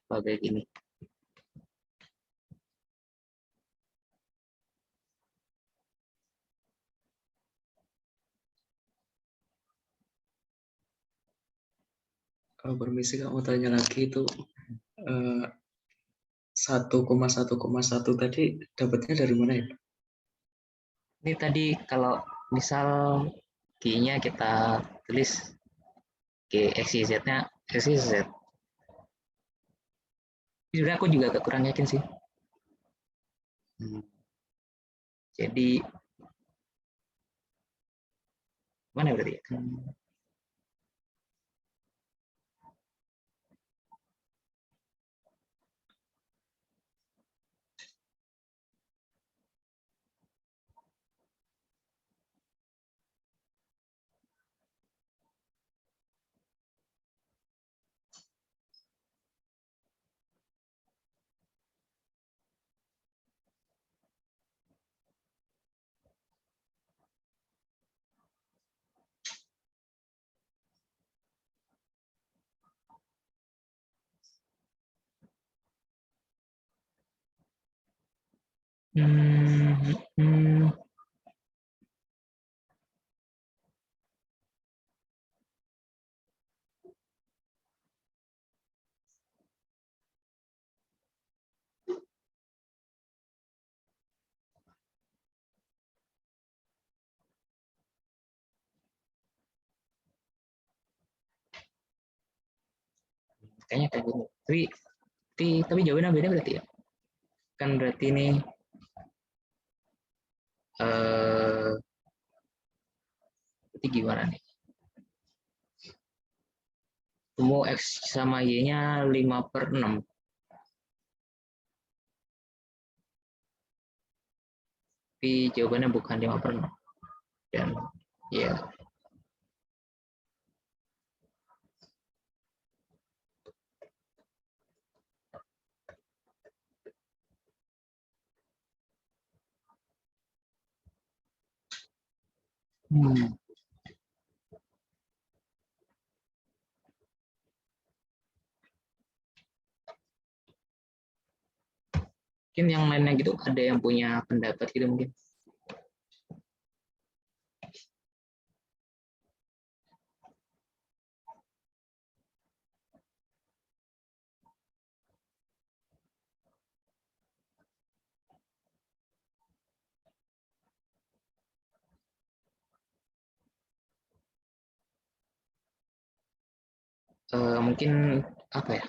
Kayak gini. Kalau permisi Kak, mau tanya lagi itu 1,1,1 tadi dapatnya dari mana ya? Ini tadi kalau misal G-nya kita tulis G X Y Z-nya X Y Z. Sebenarnya aku juga agak kurang yakin sih. Jadi mana berarti? Kayaknya kayak gini. Tapi jawabannya beda berarti ya. Kan berarti ini berarti Ini gimana nih? Temu X sama Y-nya 5/6. Tapi jawabannya bukan 5/6. Dan ya. Mungkin yang lainnya gitu ada yang punya pendapat gitu mungkin. Mungkin apa ya?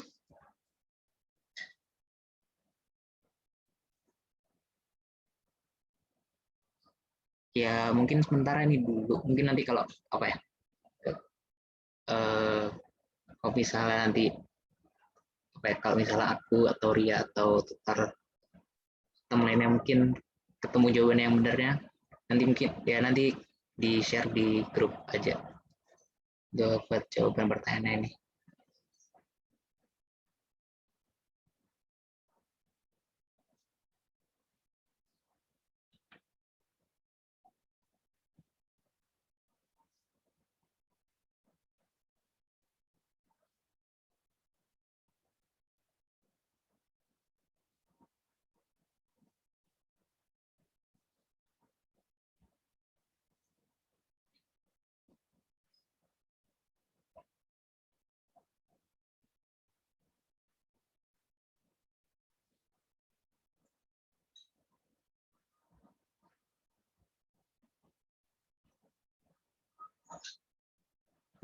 Ya mungkin sementara ini dulu. Mungkin nanti kalau apa ya? Kalau misalnya nanti apa ya, kalau misalnya aku atau Ria atau tutor teman lainnya mungkin ketemu jawaban yang benarnya, nanti mungkin ya nanti di share di grup aja jawaban pertanyaan ini.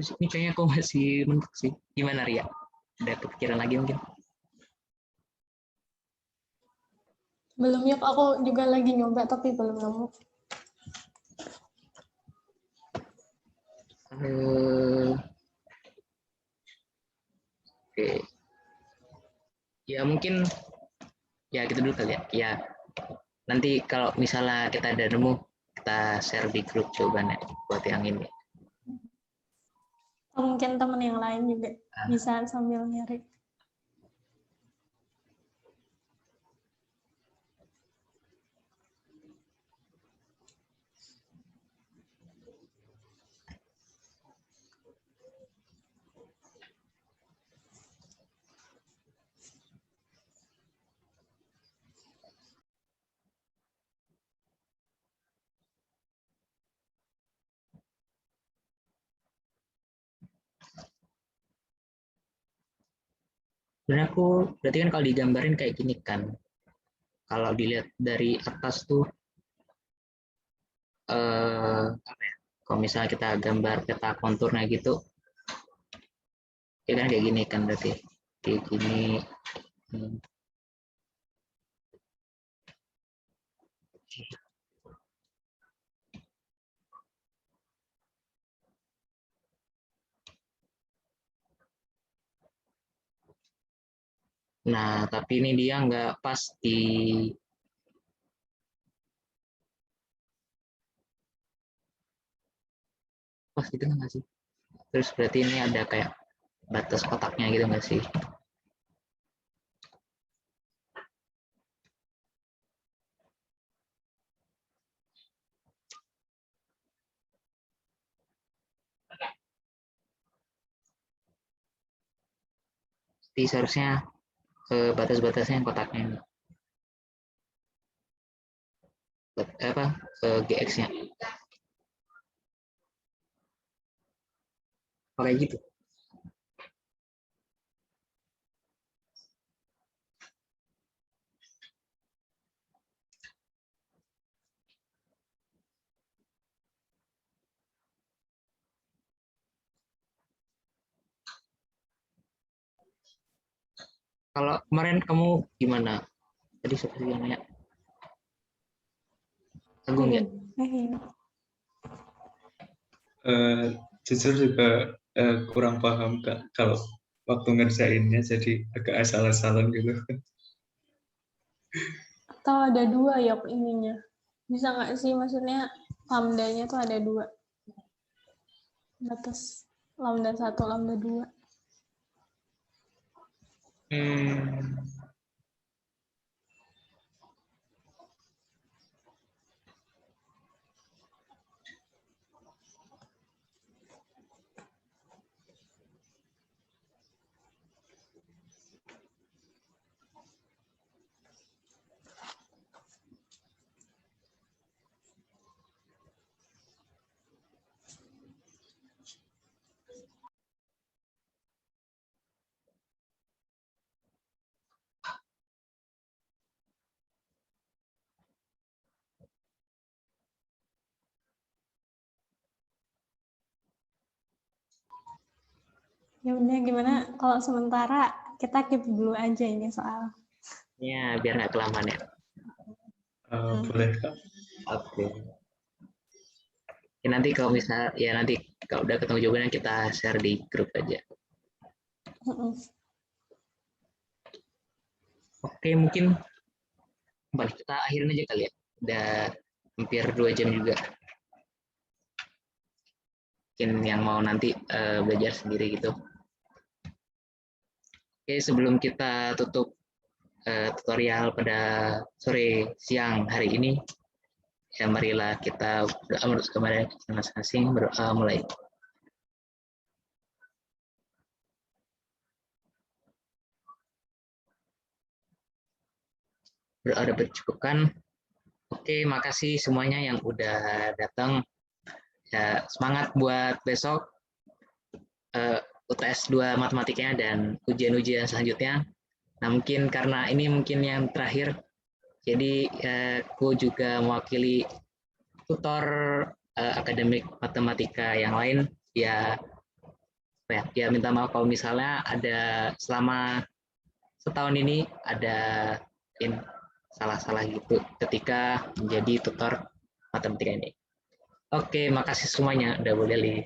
Ini kayaknya aku masih mentok sih. Gimana Ria? Ada kepikiran lagi mungkin? Belum yuk, aku juga lagi nyoba tapi belum nemu. Oke. Ya mungkin ya gitu dulu kali ya. Ya nanti kalau misalnya kita ada nemu, kita share di grup jawabannya buat yang ini. Atau mungkin teman yang lain juga bisa sambil nyari. Sebenarnya aku berarti kan kalau digambarin kayak gini kan, kalau dilihat dari atas tuh apa ya, kalau misalnya kita gambar peta konturnya gitu ya kan kayak gini kan, berarti kayak gini. Nah tapi ini dia nggak pas gitu nggak sih? Terus berarti ini ada kayak batas kotaknya gitu nggak sih? Jadi seharusnya ke batas-batasnya yang kotaknya ini. Apa ke GX-nya? Kayak gitu. Kalau kemarin kamu gimana? Tadi seperti yang nanya. Agung ya? Jujur juga kurang paham Kak kalau waktu ngerjainnya, jadi agak asal-asalan gitu. Atau ada dua ya ininya? Bisa nggak sih, maksudnya lambdanya tuh ada dua. Batas lambda 1, lambda 2. Ya udah, gimana kalau sementara kita keep dulu aja ini soal. Ya, biar nggak kelamaan ya. Boleh Kak. Oke. Ya, nanti kalau udah ketemu jawabannya kita share di grup aja. Oke, mungkin kita akhirin aja kali ya. Udah hampir 2 jam juga. Mungkin yang mau nanti belajar sendiri gitu. Oke, sebelum kita tutup tutorial pada siang hari ini, ya marilah kita berdoa kepada masing-masing, berdoa mulai. Berdoa dapat cukupkan. Oke, makasih semuanya yang udah datang. Ya, semangat buat besok UTS 2 matematikanya dan ujian-ujian selanjutnya. Nah, mungkin karena ini mungkin yang terakhir, jadi aku juga mewakili tutor akademik matematika yang lain, ya minta maaf kalau misalnya ada selama setahun ini ada salah-salah gitu ketika menjadi tutor matematika ini. Oke, makasih semuanya udah boleh lihat.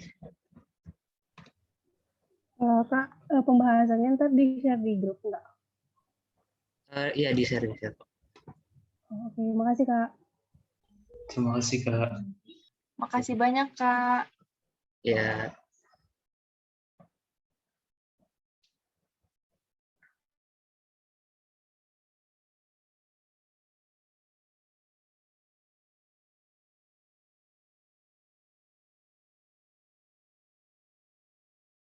Kak, pembahasannya ntar di-share di grup nggak? Iya, di-share. Oke, makasih Kak. Terima kasih Kak. Makasih banyak, Kak. Ya.